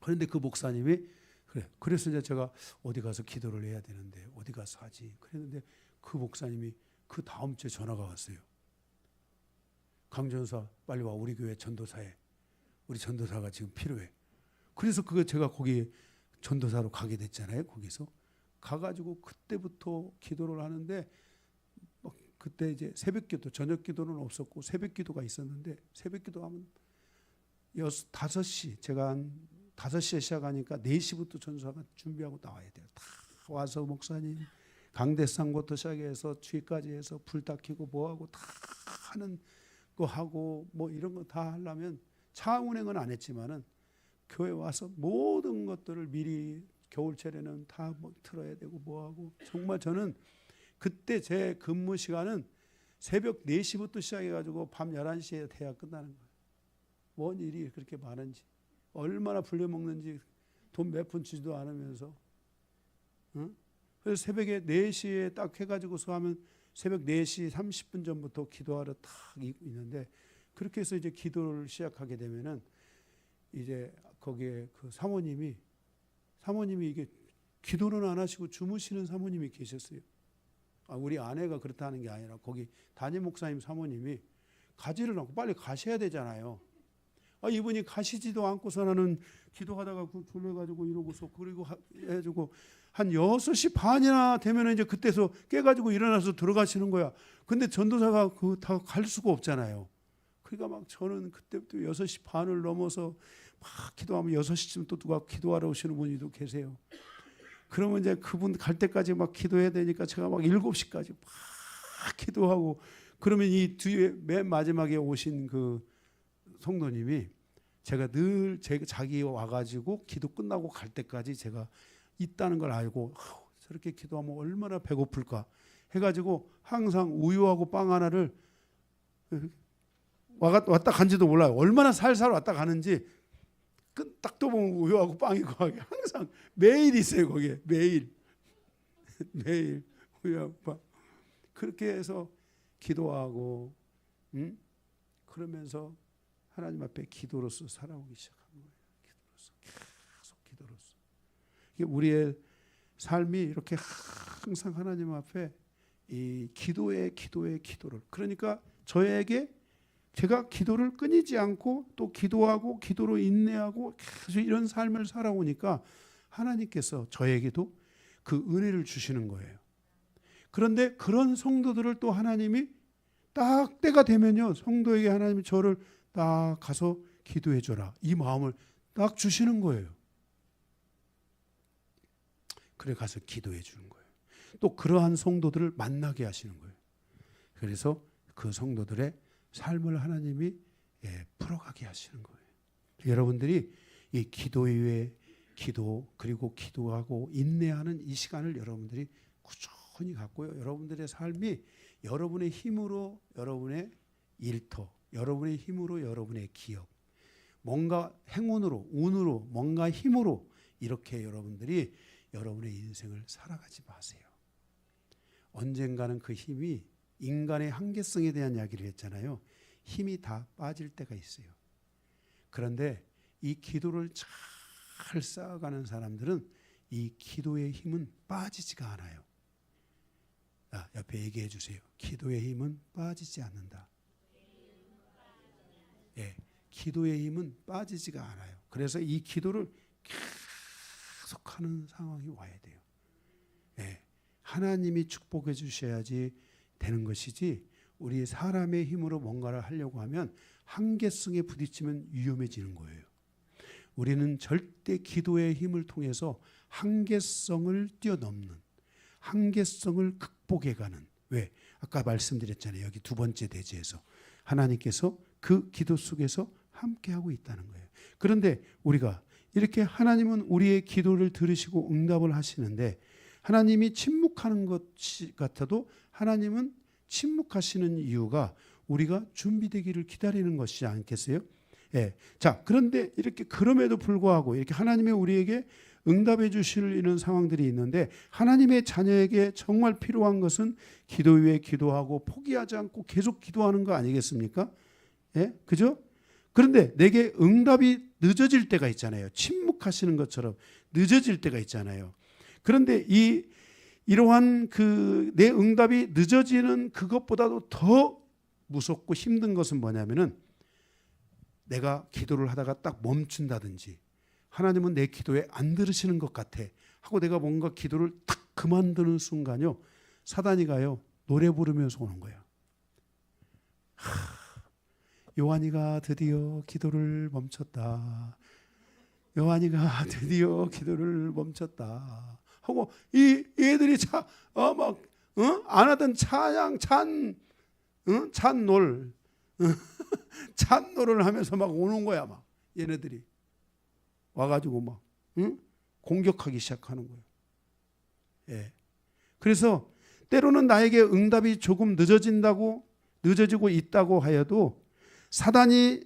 그런데 그 목사님이 그래서 이제 제가 어디 가서 기도를 해야 되는데 어디 가서 하지. 그랬는데 그 목사님이 그 다음 주에 전화가 왔어요. 강전사 빨리 와, 우리 교회 전도사에. 우리 전도사가 지금 필요해. 그래서 그거 제가 거기 전도사로 가게 됐잖아요. 거기서 가가지고 그때부터 기도를 하는데, 그때 이제 새벽기도, 저녁기도는 없었고 새벽기도가 있었는데, 새벽기도 하면 5시, 제가 한 5시에 시작하니까 4시부터 전도사가 준비하고 나와야 돼요. 다 와서 목사님 강대상부터 시작해서 주의까지 해서 불 다 켜고 뭐하고 다 하는 거 하고 뭐 이런 거 다 하려면 차 운행은 안 했지만은 교회 와서 모든 것들을 미리 겨울철에는 다 뭐 틀어야 되고 뭐하고, 정말 저는 그때 제 근무 시간은 새벽 4시부터 시작해가지고 밤 11시에 대야 끝나는 거예요. 뭔 일이 그렇게 많은지, 얼마나 불려먹는지, 돈 몇 푼 주지도 않으면서. 응? 그래서 새벽에 4시에 딱 해가지고서 하면 새벽 4시 30분 전부터 기도하러 탁 있는데, 그렇게 해서 이제 기도를 시작하게 되면은 이제 거기에 그 사모님이 이게 기도는 안 하시고 주무시는 사모님이 계셨어요. 우리 아내가 그렇다는 게 아니라 거기 담임 목사님 사모님이 가지를 않고 빨리 가셔야 되잖아요. 이분이 가시지도 않고서 나는 기도하다가 졸려가지고 이러고서, 그리고 해주고 한 6시 반이나 되면 이제 그때서 깨가지고 일어나서 들어가시는 거야. 근데 전도사가 다 갈 수가 없잖아요. 그러니까 막 저는 그때부터 6시 반을 넘어서 막 기도하면 6시쯤 또 누가 기도하러 오시는 분이 또 계세요. 그러면 이제 그분 갈 때까지 막 기도해야 되니까 제가 막 7시까지 막 기도하고, 그러면 이 뒤에 맨 마지막에 오신 그 성도님이 제가 늘 자기 와가지고 기도 끝나고 갈 때까지 제가 있다는 걸 알고, 저렇게 기도하면 얼마나 배고플까 해가지고 항상 우유하고 빵 하나를 왔다 간지도 몰라요. 얼마나 살살 왔다 가는지. 딱 또 보면 우유하고 빵이고 항상 매일 있어요. 거기에 매일 우유하고 빵. 그렇게 해서 기도하고, 그러면서 하나님 앞에 기도로서 살아오기 시작한 거예요. 기도로서, 계속 기도로서. 우리의 삶이 이렇게 항상 하나님 앞에 이 기도를, 그러니까 저에게 제가 기도를 끊이지 않고 또 기도하고 기도로 인내하고 계속 이런 삶을 살아오니까 하나님께서 저에게도 그 은혜를 주시는 거예요. 그런데 그런 성도들을 또 하나님이 딱 때가 되면요, 성도에게 하나님이 저를 딱 가서 기도해 줘라, 이 마음을 딱 주시는 거예요. 그래 가서 기도해 주는 거예요. 또 그러한 성도들을 만나게 하시는 거예요. 그래서 그 성도들의 삶을 하나님이 풀어가게 하시는 거예요. 여러분들이 이 기도 위에 기도, 그리고 기도하고 인내하는 이 시간을 여러분들이 꾸준히 갖고요, 여러분들의 삶이 여러분의 힘으로, 여러분의 일터, 여러분의 힘으로, 여러분의 기업, 뭔가 행운으로, 운으로, 뭔가 힘으로 이렇게 여러분들이 여러분의 인생을 살아가지 마세요. 언젠가는 그 힘이, 인간의 한계성에 대한 이야기를 했잖아요. 힘이 다 빠질 때가 있어요. 그런데 이 기도를 잘 쌓아가는 사람들은 이 기도의 힘은 빠지지가 않아요. 옆에 얘기해 주세요. 기도의 힘은 빠지지 않는다. 기도의 힘은 빠지지가 않아요. 그래서 이 기도를 계속하는 상황이 와야 돼요. 하나님이 축복해 주셔야지 되는 것이지, 우리 사람의 힘으로 뭔가를 하려고 하면 한계성에 부딪히면 위험해지는 거예요. 우리는 절대 기도의 힘을 통해서 한계성을 뛰어넘는, 한계성을 극복해가는, 왜? 아까 말씀드렸잖아요. 여기 두 번째 대지에서 하나님께서 그 기도 속에서 함께하고 있다는 거예요. 그런데 우리가 이렇게 하나님은 우리의 기도를 들으시고 응답을 하시는데, 하나님이 침묵하는 것 같아도 하나님은 침묵하시는 이유가 우리가 준비되기를 기다리는 것이지 않겠어요? 자, 그런데 이렇게 그럼에도 불구하고 이렇게 하나님이 우리에게 응답해 주실 이런 상황들이 있는데, 하나님의 자녀에게 정말 필요한 것은 기도 위에 기도하고 포기하지 않고 계속 기도하는 거 아니겠습니까? 그죠? 그런데 내게 응답이 늦어질 때가 있잖아요. 침묵하시는 것처럼 늦어질 때가 있잖아요. 그런데 이러한 내 응답이 늦어지는 그것보다도 더 무섭고 힘든 것은 뭐냐면은 내가 기도를 하다가 딱 멈춘다든지 하나님은 내 기도에 안 들으시는 것 같아 하고 내가 뭔가 기도를 탁 그만두는 순간요, 사단이 가요 노래 부르면서 오는 거야. 요한이가 드디어 기도를 멈췄다. 요한이가 드디어 기도를 멈췄다 하고 이 애들이 안 하던 찬양 찬놀 찬노를 하면서 막 오는 거야. 막 얘네들이 와가지고 막 공격하기 시작하는 거예요. 예. 그래서 때로는 나에게 응답이 조금 늦어지고 있다고 하여도 사단이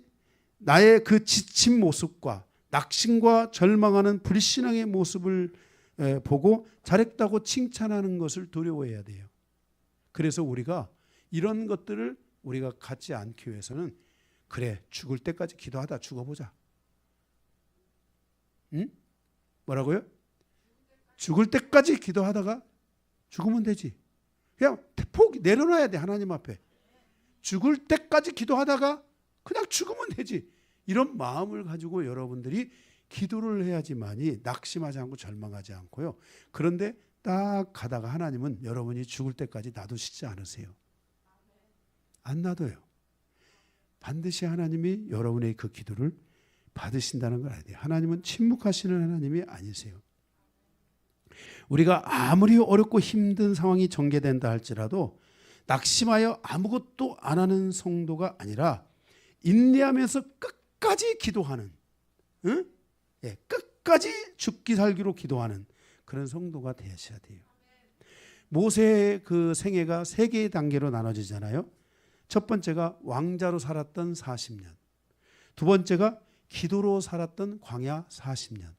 나의 그 지친 모습과 낙심과 절망하는 불신앙의 모습을 보고 잘했다고 칭찬하는 것을 두려워해야 돼요. 그래서 우리가 이런 것들을 우리가 갖지 않기 위해서는 그래, 죽을 때까지 기도하다 죽어보자. 응? 뭐라고요? 죽을 때까지 기도하다가 죽으면 되지. 그냥 포기 내려놔야 돼. 하나님 앞에 죽을 때까지 기도하다가 그냥 죽으면 되지. 이런 마음을 가지고 여러분들이 기도를 해야지만이 낙심하지 않고 절망하지 않고요. 그런데 딱 가다가 하나님은 여러분이 죽을 때까지 놔두시지 않으세요. 안 놔둬요. 반드시 하나님이 여러분의 그 기도를 받으신다는 걸 알아야 돼요. 하나님은 침묵하시는 하나님이 아니세요. 우리가 아무리 어렵고 힘든 상황이 전개된다 할지라도 낙심하여 아무것도 안 하는 성도가 아니라 인내하면서 끝까지 기도하는, 끝까지 죽기 살기로 기도하는 그런 성도가 되셔야 돼요. 모세의 그 생애가 세 개의 단계로 나눠지잖아요. 첫 번째가 왕자로 살았던 40년, 두 번째가 기도로 살았던 광야 40년.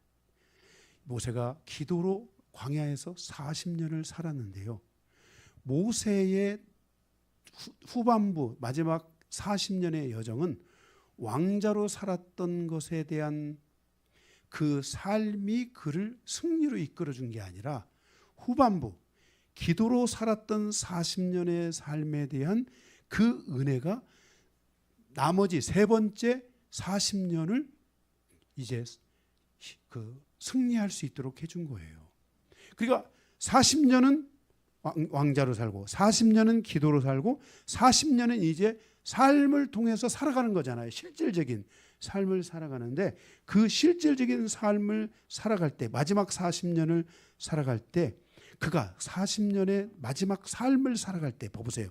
모세가 기도로 광야에서 40년을 살았는데요. 모세의 후반부 마지막 40년의 여정은 왕자로 살았던 것에 대한 그 삶이 그를 승리로 이끌어준 게 아니라 후반부 기도로 살았던 40년의 삶에 대한 그 은혜가 나머지 세 번째 40년을 이제 그 승리할 수 있도록 해준 거예요. 그러니까 40년은 왕자로 살고 40년은 기도로 살고 40년은 이제 삶을 통해서 살아가는 거잖아요. 실질적인 삶을 살아가는데 그 실질적인 삶을 살아갈 때 마지막 40년을 살아갈 때 그가 40년의 마지막 삶을 살아갈 때 봐보세요.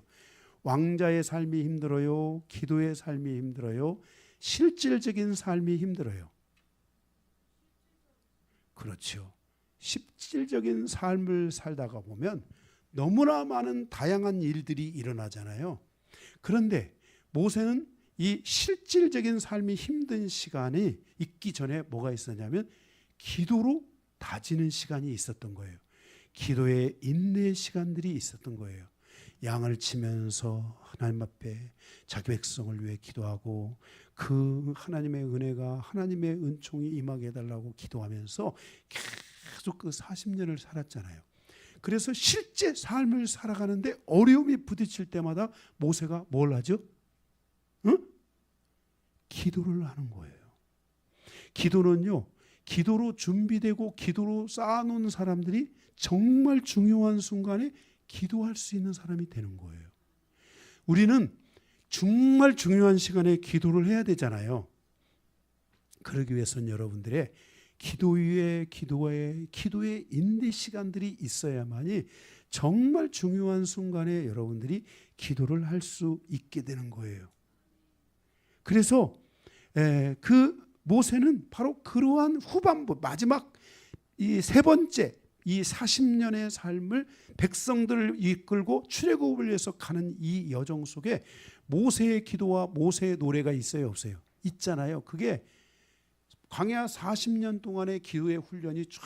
왕자의 삶이 힘들어요? 기도의 삶이 힘들어요? 실질적인 삶이 힘들어요? 그렇죠. 실질적인 삶을 살다가 보면 너무나 많은 다양한 일들이 일어나잖아요. 그런데 모세는 이 실질적인 삶이 힘든 시간이 있기 전에 뭐가 있었냐면 기도로 다지는 시간이 있었던 거예요. 기도의 인내의 시간들이 있었던 거예요. 양을 치면서 하나님 앞에 자기 백성을 위해 기도하고 그 하나님의 은혜가 하나님의 은총이 임하게 해달라고 기도하면서 계속 그 40년을 살았잖아요. 그래서 실제 삶을 살아가는데 어려움이 부딪힐 때마다 모세가 뭘 하죠? 기도를 하는 거예요. 기도는요, 기도로 준비되고 기도로 쌓아놓은 사람들이 정말 중요한 순간에 기도할 수 있는 사람이 되는 거예요. 우리는 정말 중요한 시간에 기도를 해야 되잖아요. 그러기 위해서는 여러분들의 기도의 인내 시간들이 있어야만이 정말 중요한 순간에 여러분들이 기도를 할 수 있게 되는 거예요. 그래서 그 모세는 바로 그러한 후반부 마지막 이 세 번째 이 40년의 삶을 백성들을 이끌고 출애굽을 위해서 가는 이 여정 속에 모세의 기도와 모세의 노래가 있어요, 없어요? 있잖아요. 그게 광야 40년 동안의 기도의 훈련이 쫙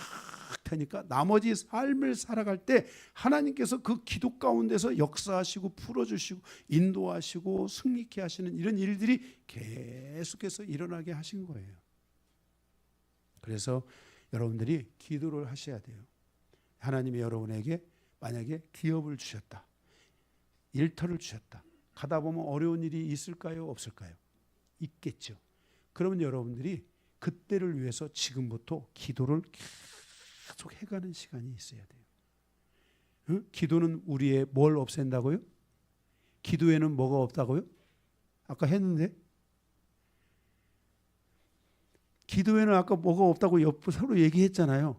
되니까 나머지 삶을 살아갈 때 하나님께서 그 기도 가운데서 역사하시고 풀어주시고 인도하시고 승리케 하시는 이런 일들이 계속해서 일어나게 하신 거예요. 그래서 여러분들이 기도를 하셔야 돼요. 하나님이 여러분에게 만약에 기업을 주셨다, 일터를 주셨다, 가다 보면 어려운 일이 있을까요? 없을까요? 있겠죠. 그러면 여러분들이 그때를 위해서 지금부터 기도를 계속 해가는 시간이 있어야 돼요. 응? 기도는 우리의 뭘 없앤다고요? 기도에는 뭐가 없다고요? 아까 했는데 기도에는 아까 뭐가 없다고 서로 얘기했잖아요.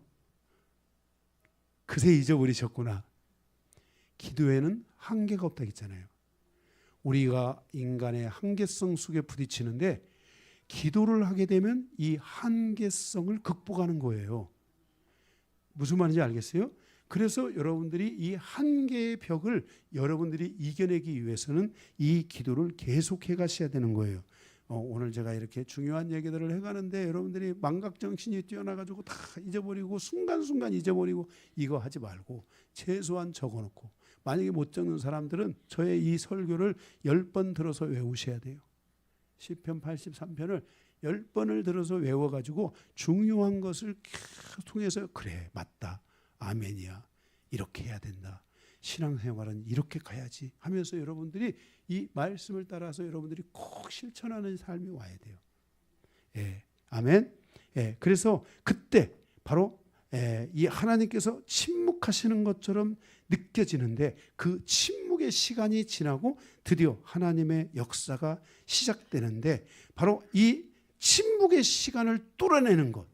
그새 잊어버리셨구나. 기도에는 한계가 없다고 했잖아요. 우리가 인간의 한계성 속에 부딪히는데 기도를 하게 되면 이 한계성을 극복하는 거예요. 무슨 말인지 알겠어요? 그래서 여러분들이 이 한계의 벽을 여러분들이 이겨내기 위해서는 이 기도를 계속해 가셔야 되는 거예요. 오늘 제가 이렇게 중요한 얘기들을 해가는데 여러분들이 망각정신이 뛰어나가지고 다 잊어버리고 순간순간 잊어버리고 이거 하지 말고 최소한 적어놓고, 만약에 못 적는 사람들은 저의 이 설교를 10번 들어서 외우셔야 돼요. 시편 83편을 10번을 들어서 외워가지고 중요한 것을 계속 통해서 그래 맞다 아멘이야 이렇게 해야 된다 신앙생활은 이렇게 가야지 하면서 여러분들이 이 말씀을 따라서 여러분들이 꼭 실천하는 삶이 와야 돼요. 예, 아멘. 예, 그래서 그때 바로 이 하나님께서 침묵하시는 것처럼 느껴지는데 그 침묵의 시간이 지나고 드디어 하나님의 역사가 시작되는데 바로 이 침묵의 시간을 뚫어내는 것,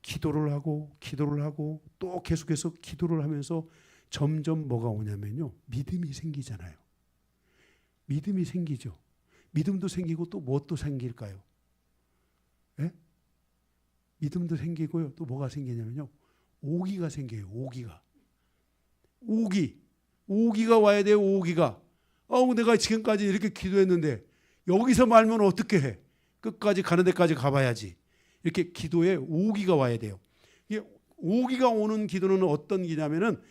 기도를 하고 또 계속해서 기도를 하면서 점점 뭐가 오냐면요, 믿음이 생기잖아요. 믿음이 생기죠. 믿음도 생기고 또 무엇도 생길까요? 예? 믿음도 생기고요. 또 뭐가 생기냐면요, 오기가 생겨요. 오기가 와야 돼요. 오기가. 내가 지금까지 이렇게 기도했는데 여기서 말면 어떻게 해? 끝까지 가는 데까지 가봐야지. 이렇게 기도에 오기가 와야 돼요. 이게 오기가 오는 기도는 어떤 기냐면은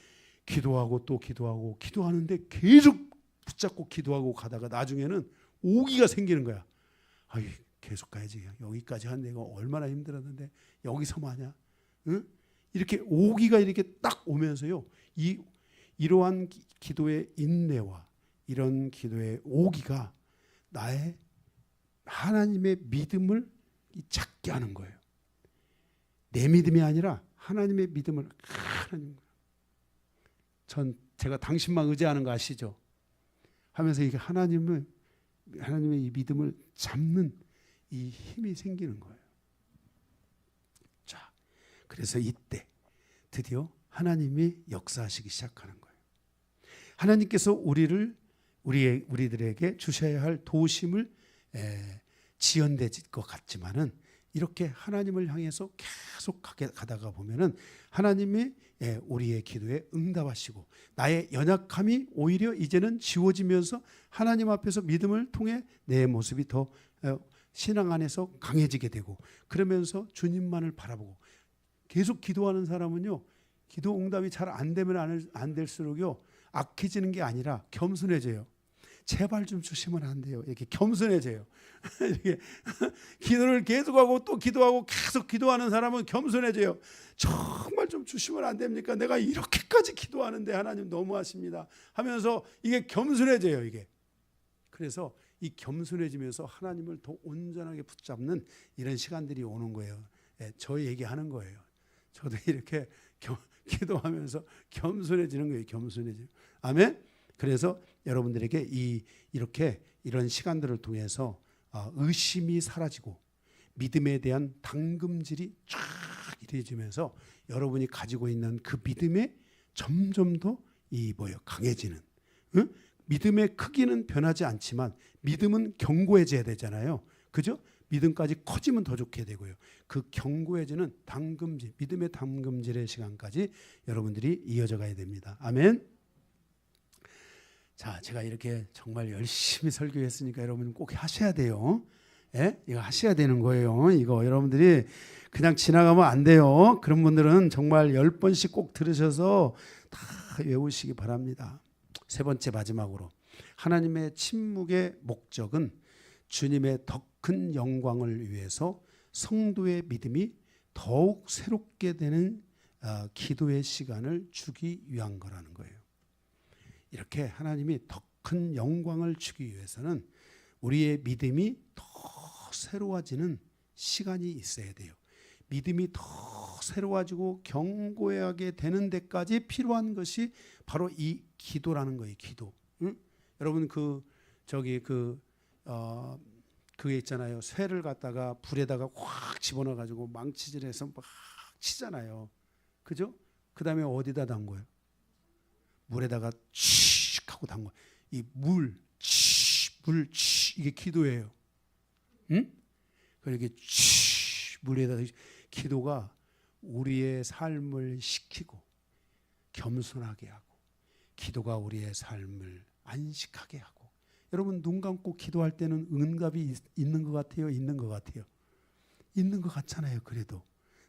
기도하고 또 기도하는데 계속 붙잡고 기도하고 가다가 나중에는 오기가 생기는 거야. 계속 가야지. 여기까지 한 내가 얼마나 힘들었는데 여기서만 하냐? 응? 이렇게 오기가 이렇게 딱 오면서요. 이러한 기도의 인내와 이런 기도의 오기가 나의 하나님의 믿음을 찾게 하는 거예요. 내 믿음이 아니라 하나님의 믿음을 제가 당신만 의지하는 거 아시죠? 하면서 이게 하나님의 이 믿음을 잡는 이 힘이 생기는 거예요. 자, 그래서 이때 드디어 하나님이 역사하시기 시작하는 거예요. 하나님께서 우리들에게 주셔야 할 도심을 지연될 것 같지만은 이렇게 하나님을 향해서 계속 가다가 보면은 하나님이 우리의 기도에 응답하시고 나의 연약함이 오히려 이제는 지워지면서 하나님 앞에서 믿음을 통해 내 모습이 더 신앙 안에서 강해지게 되고, 그러면서 주님만을 바라보고 계속 기도하는 사람은요, 기도 응답이 잘 안 되면 안 될수록요 악해지는 게 아니라 겸손해져요. 제발 좀 주시면 안 돼요. 이렇게 겸손해져요. 이렇게 기도를 계속하고 또 기도하고 계속 기도하는 사람은 겸손해져요. 정말 좀 주시면 안 됩니까? 내가 이렇게까지 기도하는데 하나님 너무하십니다 하면서 이게 겸손해져요. 이게. 그래서 이 겸손해지면서 하나님을 더 온전하게 붙잡는 이런 시간들이 오는 거예요. 저 얘기하는 거예요. 저도 이렇게 기도하면서 겸손해지는 거예요. 겸손해지는. 아멘. 그래서 여러분들에게 이런 시간들을 통해서 의심이 사라지고 믿음에 대한 당금질이 쫙 이루어지면서 여러분이 가지고 있는 그 믿음에 점점 더 강해지는. 응? 믿음의 크기는 변하지 않지만 믿음은 견고해져야 되잖아요. 그죠? 믿음까지 커지면 더 좋게 되고요. 그 견고해지는 당금질, 믿음의 당금질의 시간까지 여러분들이 이어져 가야 됩니다. 아멘. 자, 제가 이렇게 정말 열심히 설교했으니까 여러분 꼭 하셔야 돼요. 예? 이거 하셔야 되는 거예요. 이거 여러분들이 그냥 지나가면 안 돼요. 그런 분들은 정말 10번씩 꼭 들으셔서 다 외우시기 바랍니다. 세 번째 마지막으로, 하나님의 침묵의 목적은 주님의 더 큰 영광을 위해서 성도의 믿음이 더욱 새롭게 되는 기도의 시간을 주기 위한 거라는 거예요. 이렇게 하나님이 더 큰 영광을 주기 위해서는 우리의 믿음이 더 새로워지는 시간이 있어야 돼요. 믿음이 더 새로워지고 견고하게 되는 데까지 필요한 것이 바로 이 기도라는 거예요. 기도. 응? 여러분 그게 있잖아요. 쇠를 갖다가 불에다가 확 집어넣어 가지고 망치질해서 막 치잖아요. 그죠? 그 다음에 어디다 담궈요? 물에다가 칙 하고 담궈. 이 물 이게 기도예요. 응? 그렇게 물에다가 기도가 우리의 삶을 식히고 겸손하게 하고, 기도가 우리의 삶을 안식하게 하고. 여러분 눈 감고 기도할 때는 응답이 있는 것 같아요? 있는 것 같아요? 있는 것 같잖아요. 그래도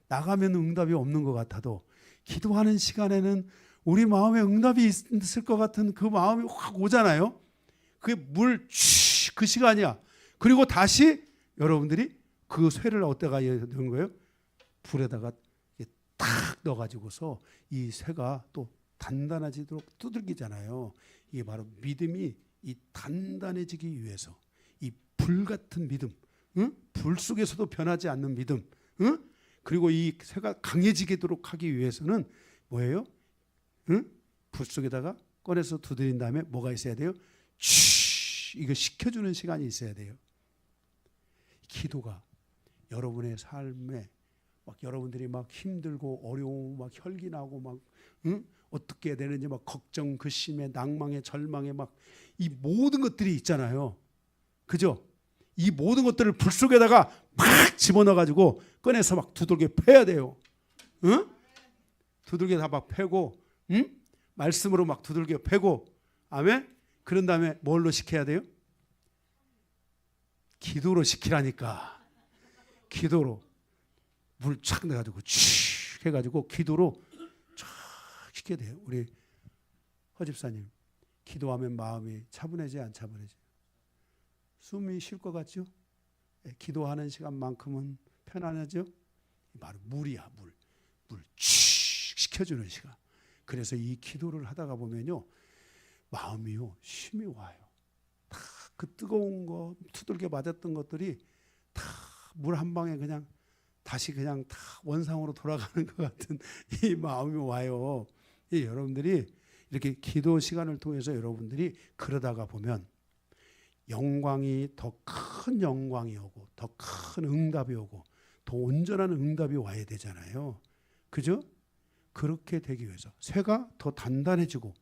나가면 응답이 없는 것 같아도 기도하는 시간에는 우리 마음에 응답이 있을 것 같은 그 마음이 확 오잖아요. 그게 그 시간이야. 그리고 다시 여러분들이 그 쇠를 어디다가 넣은 거예요? 불에다가 탁 넣어가지고서 이 쇠가 또 단단해지도록 두들기잖아요. 이게 바로 믿음이 이 단단해지기 위해서, 이 불 같은 믿음, 응? 불 속에서도 변하지 않는 믿음, 응? 그리고 이 쇠가 강해지도록 하기 위해서는 뭐예요? 응? 불 속에다가 꺼내서 두드린 다음에 뭐가 있어야 돼요? 이거 식혀주는 시간이 있어야 돼요. 기도가 여러분의 삶에 막 여러분들이 막 힘들고 어려움, 막 혈기나고 막 응? 어떻게 해야 되는지 막 걱정, 근심에, 낭망에, 절망에 막 이 모든 것들이 있잖아요. 그죠? 이 모든 것들을 불 속에다가 막 집어넣어 가지고 꺼내서 막 두들겨 패야 돼요. 응? 두들겨 다 막 패고, 응? 말씀으로 막 두들겨 패고, 아멘. 그런 다음에 뭘로 식혀야 돼요? 기도로 식히라니까. 기도로 물 촥 내가지고 칙 해가지고 기도로 쫙 식혀야 돼요. 우리 허 집사님, 기도하면 마음이 차분해지 안 차분해지? 숨이 쉴 것 같죠? 기도하는 시간만큼은 편안하죠? 바로 물이야, 물 칙 식혀주는 시간. 그래서 이 기도를 하다가 보면요, 마음이요 쉼이 와요. 다 그 뜨거운 거 두들겨 맞았던 것들이 다 물 한 방에 그냥 다시 그냥 다 원상으로 돌아가는 것 같은 이 마음이 와요. 여러분들이 이렇게 기도 시간을 통해서 여러분들이 그러다가 보면 영광이 더 큰 영광이 오고 더 큰 응답이 오고 더 온전한 응답이 와야 되잖아요. 그죠? 그렇게 되기 위해서 쇠가 더 단단해지고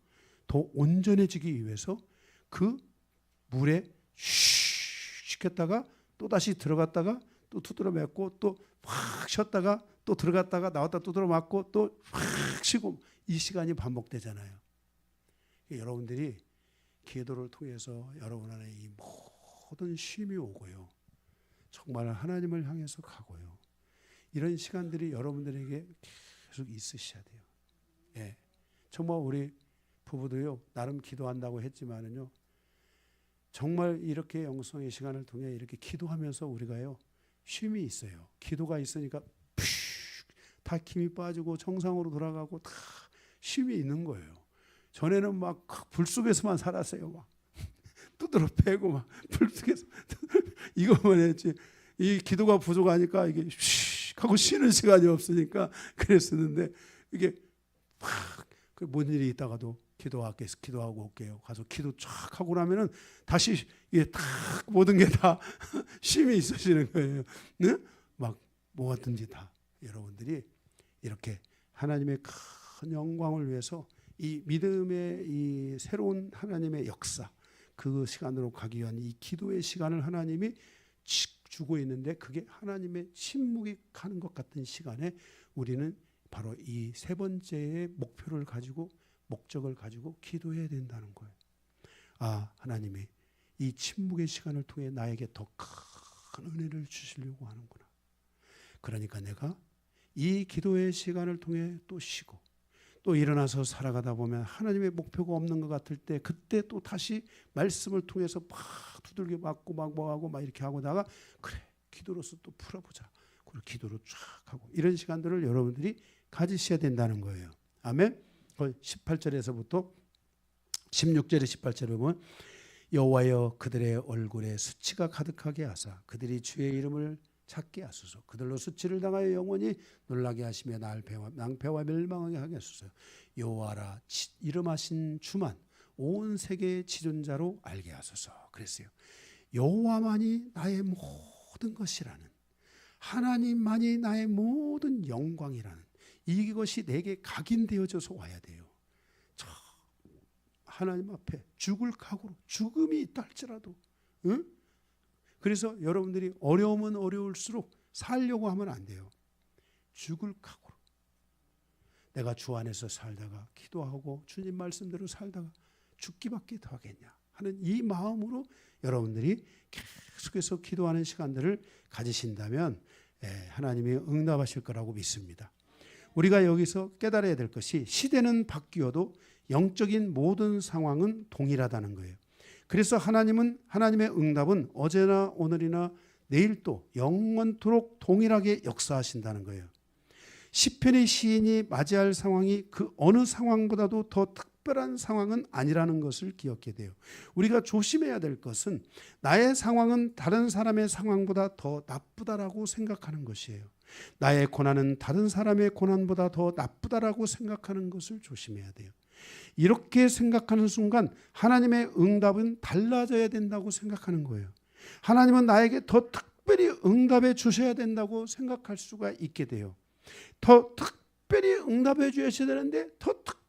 더 온전해지기 위해서 그 물에 식혔다가 또 다시 들어갔다가 또 두드려 맺고 또 확 쉬었다가 또 들어갔다가 나왔다 또 들어 맞고 또 확 쉬고, 이 시간이 반복되잖아요. 여러분들이 기도를 통해서 여러분 안에 이 모든 쉼이 오고요, 정말 하나님을 향해서 가고요, 이런 시간들이 여러분들에게 계속 있으셔야 돼요. 예, 정말 우리 부부도요 나름 기도한다고 했지만은요, 정말 이렇게 영성의 시간을 통해 이렇게 기도하면서 우리가요 쉼이 있어요. 기도가 있으니까 다 힘이 빠지고 정상으로 돌아가고 다 쉼이 있는 거예요. 전에는 막 불 속에서만 살았어요. 막 두드러 패고 막 불 속에서 이것만 했지. 이 기도가 부족하니까 이게 슉 하고 쉬는 시간이 없으니까 그랬었는데, 이게 뭔 일이 있다가도 기도하고 올게요. 가서 기도 쫙 하고 나면은 다시 이게 딱 모든 게 다 쉼이 있으시는 거예요. 네? 막 뭐든지 다 여러분들이 이렇게 하나님의 큰 영광을 위해서 이 믿음의 이 새로운 하나님의 역사, 그 시간으로 가기 위한 이 기도의 시간을 하나님이 주고 있는데, 그게 하나님의 침묵이 가는 것 같은 시간에 우리는 바로 이 세 번째의 목표를 가지고, 목적을 가지고 기도해야 된다는 거예요. 아, 하나님이 이 침묵의 시간을 통해 나에게 더 큰 은혜를 주시려고 하는구나. 그러니까 내가 이 기도의 시간을 통해 또 쉬고 또 일어나서 살아가다 보면 하나님의 목표가 없는 것 같을 때, 그때 또 다시 말씀을 통해서 막 두들겨 맞고 막 뭐하고 막 이렇게 하고다가, 그래 기도로서 또 풀어보자. 그리고 기도로 쫙 하고, 이런 시간들을 여러분들이 가지셔야 된다는 거예요. 아멘. 18절에서부터 16절에 18절에 보면 여호와여 그들의 얼굴에 수치가 가득하게 하사 그들이 주의 이름을 찾게 하소서. 그들로 수치를 당하여 영원히 놀라게 하시며 낭패와 멸망하게 하게 하소서. 여호와라 이름하신 주만 온 세계의 지존자로 알게 하소서. 그랬어요. 여호와만이 나의 모든 것이라는, 하나님만이 나의 모든 영광이라는 이것이 내게 각인되어져서 와야 돼요. 하나님 앞에 죽을 각오로, 죽음이 있다 할지라도, 응? 그래서 여러분들이 어려우면 어려울수록 살려고 하면 안 돼요. 죽을 각오로. 내가 주 안에서 살다가 기도하고 주님 말씀대로 살다가 죽기밖에 더 하겠냐 하는 이 마음으로 여러분들이 계속해서 기도하는 시간들을 가지신다면 하나님이 응답하실 거라고 믿습니다. 우리가 여기서 깨달아야 될 것이 시대는 바뀌어도 영적인 모든 상황은 동일하다는 거예요. 그래서 하나님의 응답은 어제나 오늘이나 내일도 영원토록 동일하게 역사하신다는 거예요. 시편의 시인이 맞이할 상황이 그 어느 상황보다도 더 특별한 상황은 아니라는 것을 기억해야 돼요. 우리가 조심해야 될 것은 나의 상황은 다른 사람의 상황보다 더 나쁘다라고 생각하는 것이에요. 나의 고난은 다른 사람의 고난보다 더 나쁘다라고 생각하는 것을 조심해야 돼요. 이렇게 생각하는 순간 하나님의 응답은 달라져야 된다고 생각하는 거예요. 하나님은 나에게 더 특별히 응답해 주셔야 된다고 생각할 수가 있게 돼요. 더 특별히 응답해 주셔야 되는데 더 특별히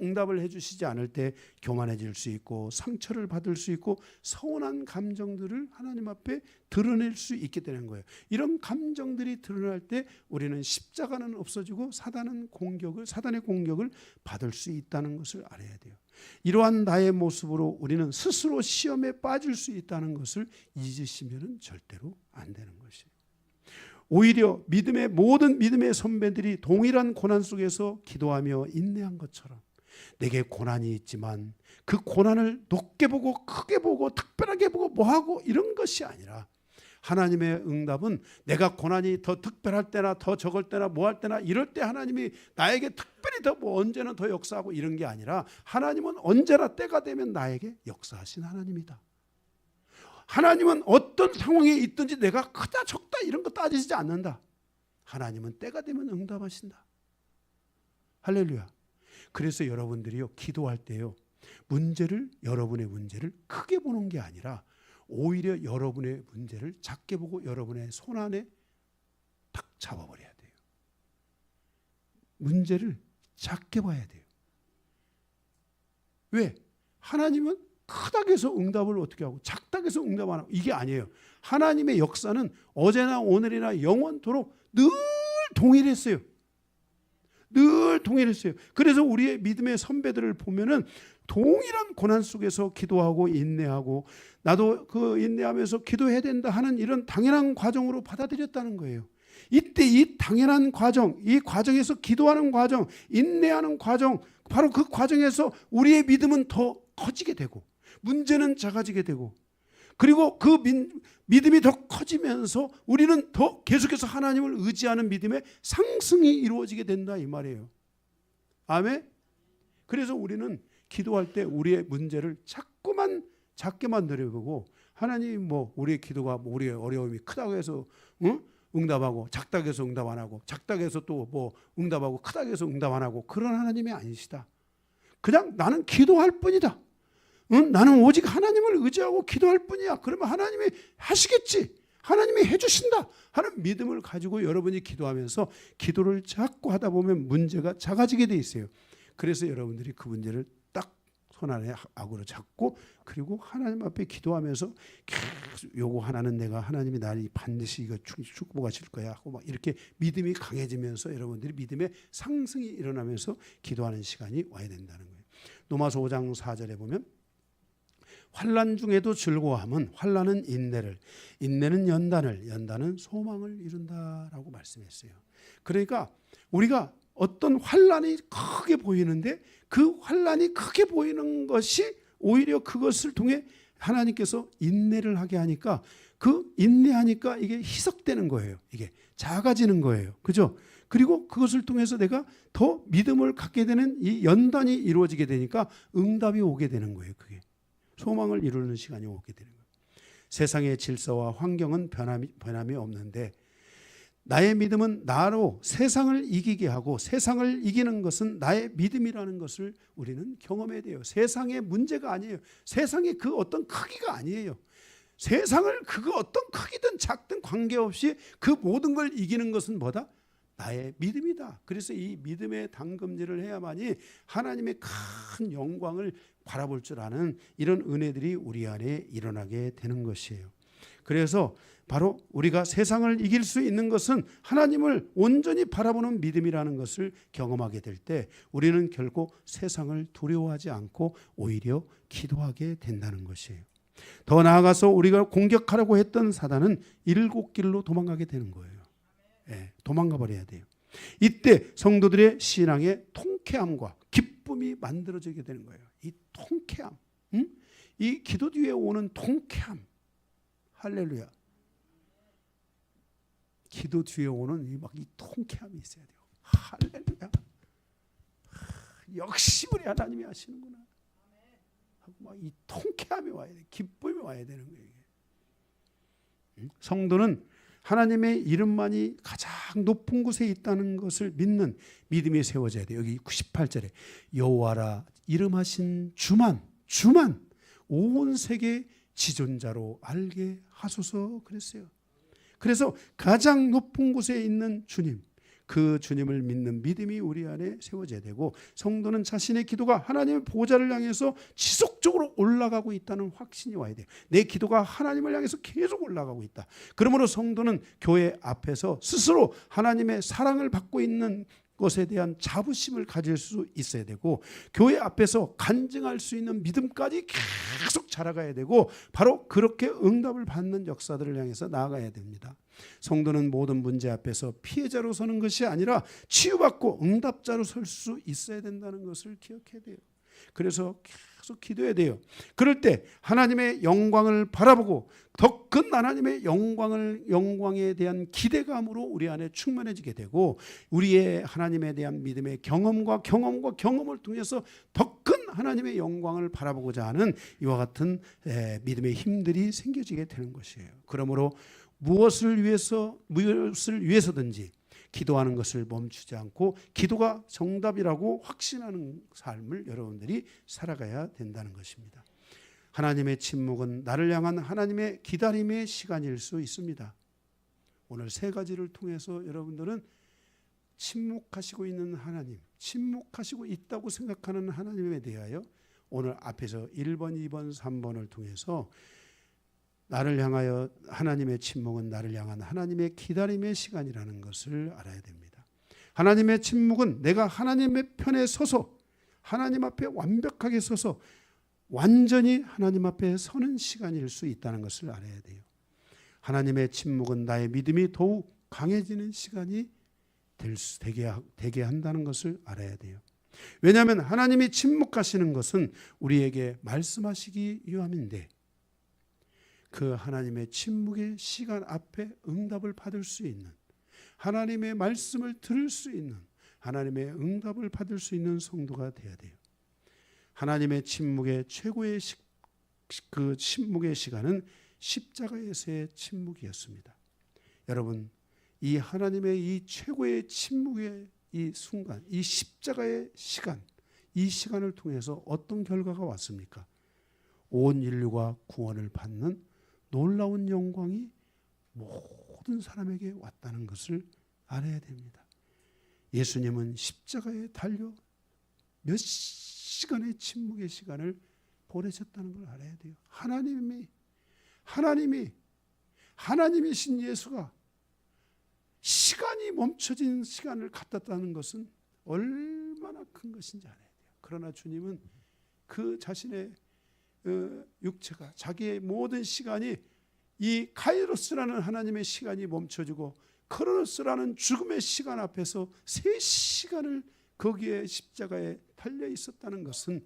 응답을 해 주시지 않을 때 교만해질 수 있고 상처를 받을 수 있고 서운한 감정들을 하나님 앞에 드러낼 수 있게 되는 거예요. 이런 감정들이 드러날 때 우리는 십자가는 없어지고 사단의 공격을 받을 수 있다는 것을 알아야 돼요. 이러한 나의 모습으로 우리는 스스로 시험에 빠질 수 있다는 것을 잊으시면 절대로 안 되는 것이에요. 오히려 모든 믿음의 선배들이 동일한 고난 속에서 기도하며 인내한 것처럼 내게 고난이 있지만 그 고난을 높게 보고 크게 보고 특별하게 보고 뭐하고 이런 것이 아니라 하나님의 응답은 내가 고난이 더 특별할 때나 더 적을 때나 뭐할 때나 이럴 때 하나님이 나에게 특별히 더 언제나 더 역사하고 이런 게 아니라 하나님은 언제나 때가 되면 나에게 역사하신 하나님이다. 하나님은 어떤 상황에 있든지 내가 크다 적다 이런 거 따지지 않는다. 하나님은 때가 되면 응답하신다. 할렐루야. 그래서 여러분들이요 기도할 때요 여러분의 문제를 크게 보는 게 아니라 오히려 여러분의 문제를 작게 보고 여러분의 손 안에 딱 잡아버려야 돼요. 문제를 작게 봐야 돼요. 왜? 하나님은 크다고 해서 응답을 어떻게 하고 작다고 해서 응답 안 하고 이게 아니에요. 하나님의 역사는 어제나 오늘이나 영원토록 늘 동일했어요. 늘 동일했어요. 그래서 우리의 믿음의 선배들을 보면은 동일한 고난 속에서 기도하고 인내하고 나도 그 인내하면서 기도해야 된다 하는 이런 당연한 과정으로 받아들였다는 거예요. 이때 이 당연한 과정, 이 과정에서 기도하는 과정, 인내하는 과정, 바로 그 과정에서 우리의 믿음은 더 커지게 되고 문제는 작아지게 되고 그리고 그 믿음이 더 커지면서 우리는 더 계속해서 하나님을 의지하는 믿음의 상승이 이루어지게 된다 이 말이에요. 아멘. 그래서 우리는 기도할 때 우리의 문제를 자꾸만 작게만 들여보고 하나님 우리의 기도가 우리의 어려움이 크다고 해서 응답하고 작다고 해서 응답 안 하고 작다고 해서 또 응답하고 크다고 해서 응답 안 하고 그런 하나님이 아니시다. 그냥 나는 기도할 뿐이다. 나는 오직 하나님을 의지하고 기도할 뿐이야. 그러면 하나님이 하시겠지. 하나님이 해주신다 하는 믿음을 가지고 여러분이 기도하면서 기도를 자꾸 하다 보면 문제가 작아지게 돼 있어요. 그래서 여러분들이 그 문제를 딱 손 안에 악으로 잡고 그리고 하나님 앞에 기도하면서 계속 요거 하나는 내가 하나님이 나를 반드시 이거 축복하실 거야 하고 막 이렇게 믿음이 강해지면서 여러분들이 믿음의 상승이 일어나면서 기도하는 시간이 와야 된다는 거예요. 로마서 5장 4절에 보면 환난 중에도 즐거워함은 환난은 인내를, 인내는 연단을, 연단은 소망을 이룬다라고 말씀했어요. 그러니까 우리가 어떤 환난이 크게 보이는데 그 환난이 크게 보이는 것이 오히려 그것을 통해 하나님께서 인내를 하게 하니까 그 인내하니까 이게 희석되는 거예요. 이게 작아지는 거예요. 그죠? 그리고 그것을 통해서 내가 더 믿음을 갖게 되는 이 연단이 이루어지게 되니까 응답이 오게 되는 거예요. 그게 소망을 이루는 시간이 오게 되는 거예요. 세상의 질서와 환경은 변함이 없는데 나의 믿음은 나로 세상을 이기게 하고 세상을 이기는 것은 나의 믿음이라는 것을 우리는 경험해야 돼요. 세상의 문제가 아니에요. 세상의 그 어떤 크기가 아니에요. 세상을 그 어떤 크기든 작든 관계없이 그 모든 걸 이기는 것은 뭐다? 나의 믿음이다. 그래서 이 믿음의 당금질을 해야만이 하나님의 큰 영광을 바라볼 줄 아는 이런 은혜들이 우리 안에 일어나게 되는 것이에요. 그래서 바로 우리가 세상을 이길 수 있는 것은 하나님을 온전히 바라보는 믿음이라는 것을 경험하게 될 때 우리는 결코 세상을 두려워하지 않고 오히려 기도하게 된다는 것이에요. 더 나아가서 우리가 공격하려고 했던 사단은 일곱 길로 도망가게 되는 거예요. 도망가 버려야 돼요. 이때 성도들의 신앙의 통쾌함과 기쁨이 만들어지게 되는 거예요. 이 통쾌함, 이 기도 뒤에 오는 통쾌함, 할렐루야. 기도 뒤에 오는 이 통쾌함이 있어야 돼요. 할렐루야. 역시 우리 하나님이 하시는구나. 하고 막 이 통쾌함이 와야 돼. 기쁨이 와야 되는 거예요. 성도는 하나님의 이름만이 가장 높은 곳에 있다는 것을 믿는 믿음이 세워져야 돼요. 여기 98절에 여호와라 이름하신 주만 온 세계 지존자로 알게 하소서 그랬어요. 그래서 가장 높은 곳에 있는 주님, 그 주님을 믿는 믿음이 우리 안에 세워져야 되고 성도는 자신의 기도가 하나님의 보좌를 향해서 지속적으로 올라가고 있다는 확신이 와야 돼요. 내 기도가 하나님을 향해서 계속 올라가고 있다. 그러므로 성도는 교회 앞에서 스스로 하나님의 사랑을 받고 있는 것에 대한 자부심을 가질 수 있어야 되고 교회 앞에서 간증할 수 있는 믿음까지 계속 자라가야 되고 바로 그렇게 응답을 받는 역사들을 향해서 나아가야 됩니다. 성도는 모든 문제 앞에서 피해자로 서는 것이 아니라 치유받고 응답자로 설 수 있어야 된다는 것을 기억해야 돼요. 그래서 계속 기도해야 돼요. 그럴 때 하나님의 영광을 바라보고 더 큰 하나님의 영광에 대한 기대감으로 우리 안에 충만해지게 되고 우리의 하나님에 대한 믿음의 경험을 통해서 더 큰 하나님의 영광을 바라보고자 하는 이와 같은 믿음의 힘들이 생겨지게 되는 것이에요. 그러므로 무엇을 위해서든지 기도하는 것을 멈추지 않고 기도가 정답이라고 확신하는 삶을 여러분들이 살아가야 된다는 것입니다. 하나님의 침묵은 나를 향한 하나님의 기다림의 시간일 수 있습니다. 오늘 세 가지를 통해서 여러분들은 침묵하시고 있는 하나님, 침묵하시고 있다고 생각하는 하나님에 대하여 오늘 앞에서 1번, 2번, 3번을 통해서 나를 향하여 하나님의 침묵은 나를 향한 하나님의 기다림의 시간이라는 것을 알아야 됩니다. 하나님의 침묵은 내가 하나님의 편에 서서 하나님 앞에 완벽하게 서서 완전히 하나님 앞에 서는 시간일 수 있다는 것을 알아야 돼요. 하나님의 침묵은 나의 믿음이 더욱 강해지는 시간이 되게 한다는 것을 알아야 돼요. 왜냐하면 하나님이 침묵하시는 것은 우리에게 말씀하시기 위함인데 그 하나님의 침묵의 시간 앞에 응답을 받을 수 있는 하나님의 말씀을 들을 수 있는 하나님의 응답을 받을 수 있는 성도가 되어야 돼요. 하나님의 침묵의 최고의 그 침묵의 시간은 십자가에서의 침묵이었습니다. 여러분, 이 하나님의 이 최고의 침묵의 이 순간, 이 십자가의 시간, 이 시간을 통해서 어떤 결과가 왔습니까? 온 인류가 구원을 받는 놀라운 영광이 모든 사람에게 왔다는 것을 알아야 됩니다. 예수님은 십자가에 달려 몇 시간의 침묵의 시간을 보내셨다는 걸 알아야 돼요. 하나님이신 예수가 시간이 멈춰진 시간을 갖다 는 것은 얼마나 큰 것인지 알아야 돼요. 그러나 주님은 그 자신의 육체가 자기의 모든 시간이 이 카이로스라는 하나님의 시간이 멈춰지고 크로노스라는 죽음의 시간 앞에서 3시간을 거기에 십자가에 달려 있었다는 것은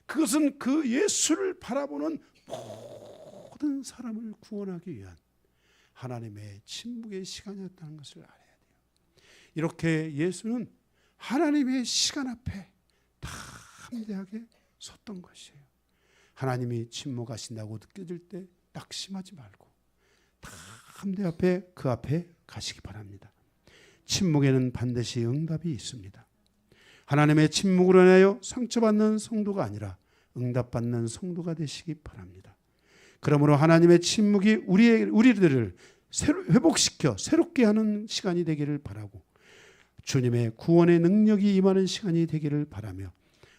그것은 그 예수를 바라보는 모든 사람을 구원하기 위한 하나님의 침묵의 시간이었다는 것을 알아야 돼요. 이렇게 예수는 하나님의 시간 앞에 담대하게 섰던 것이에요. 하나님이 침묵하신다고 느껴질 때 낙심하지 말고 담대 앞에 그 앞에 가시기 바랍니다. 침묵에는 반드시 응답이 있습니다. 하나님의 침묵으로 인하여 상처받는 성도가 아니라 응답받는 성도가 되시기 바랍니다. 그러므로 하나님의 침묵이 우리들을 회복시켜 새롭게 하는 시간이 되기를 바라고 주님의 구원의 능력이 임하는 시간이 되기를 바라며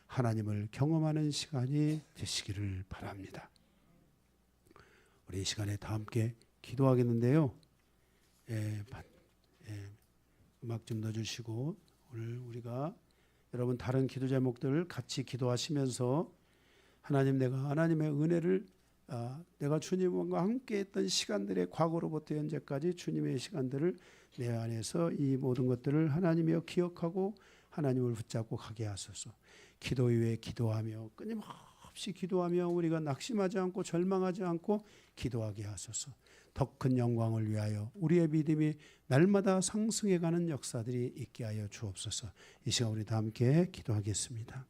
하나님을 경험하는 시간이 되시기를 바랍니다. 우리 이 시간에 다 함께 기도하겠는데요. 음악 좀 넣어주시고 오늘 우리가 여러분 다른 기도 제목들 같이 기도하시면서 하나님, 내가 하나님의 은혜를 내가 주님과 함께 했던 시간들의 과거로부터 현재까지 주님의 시간들을 내 안에서 이 모든 것들을 하나님이여 기억하고 하나님을 붙잡고 가게 하소서. 기도 위에 기도하며 끊임없이 기도하며 우리가 낙심하지 않고 절망하지 않고 기도하게 하소서. 더 큰 영광을 위하여 우리의 믿음이 날마다 상승해가는 역사들이 있게 하여 주옵소서. 이 시간 우리 다 함께 기도하겠습니다.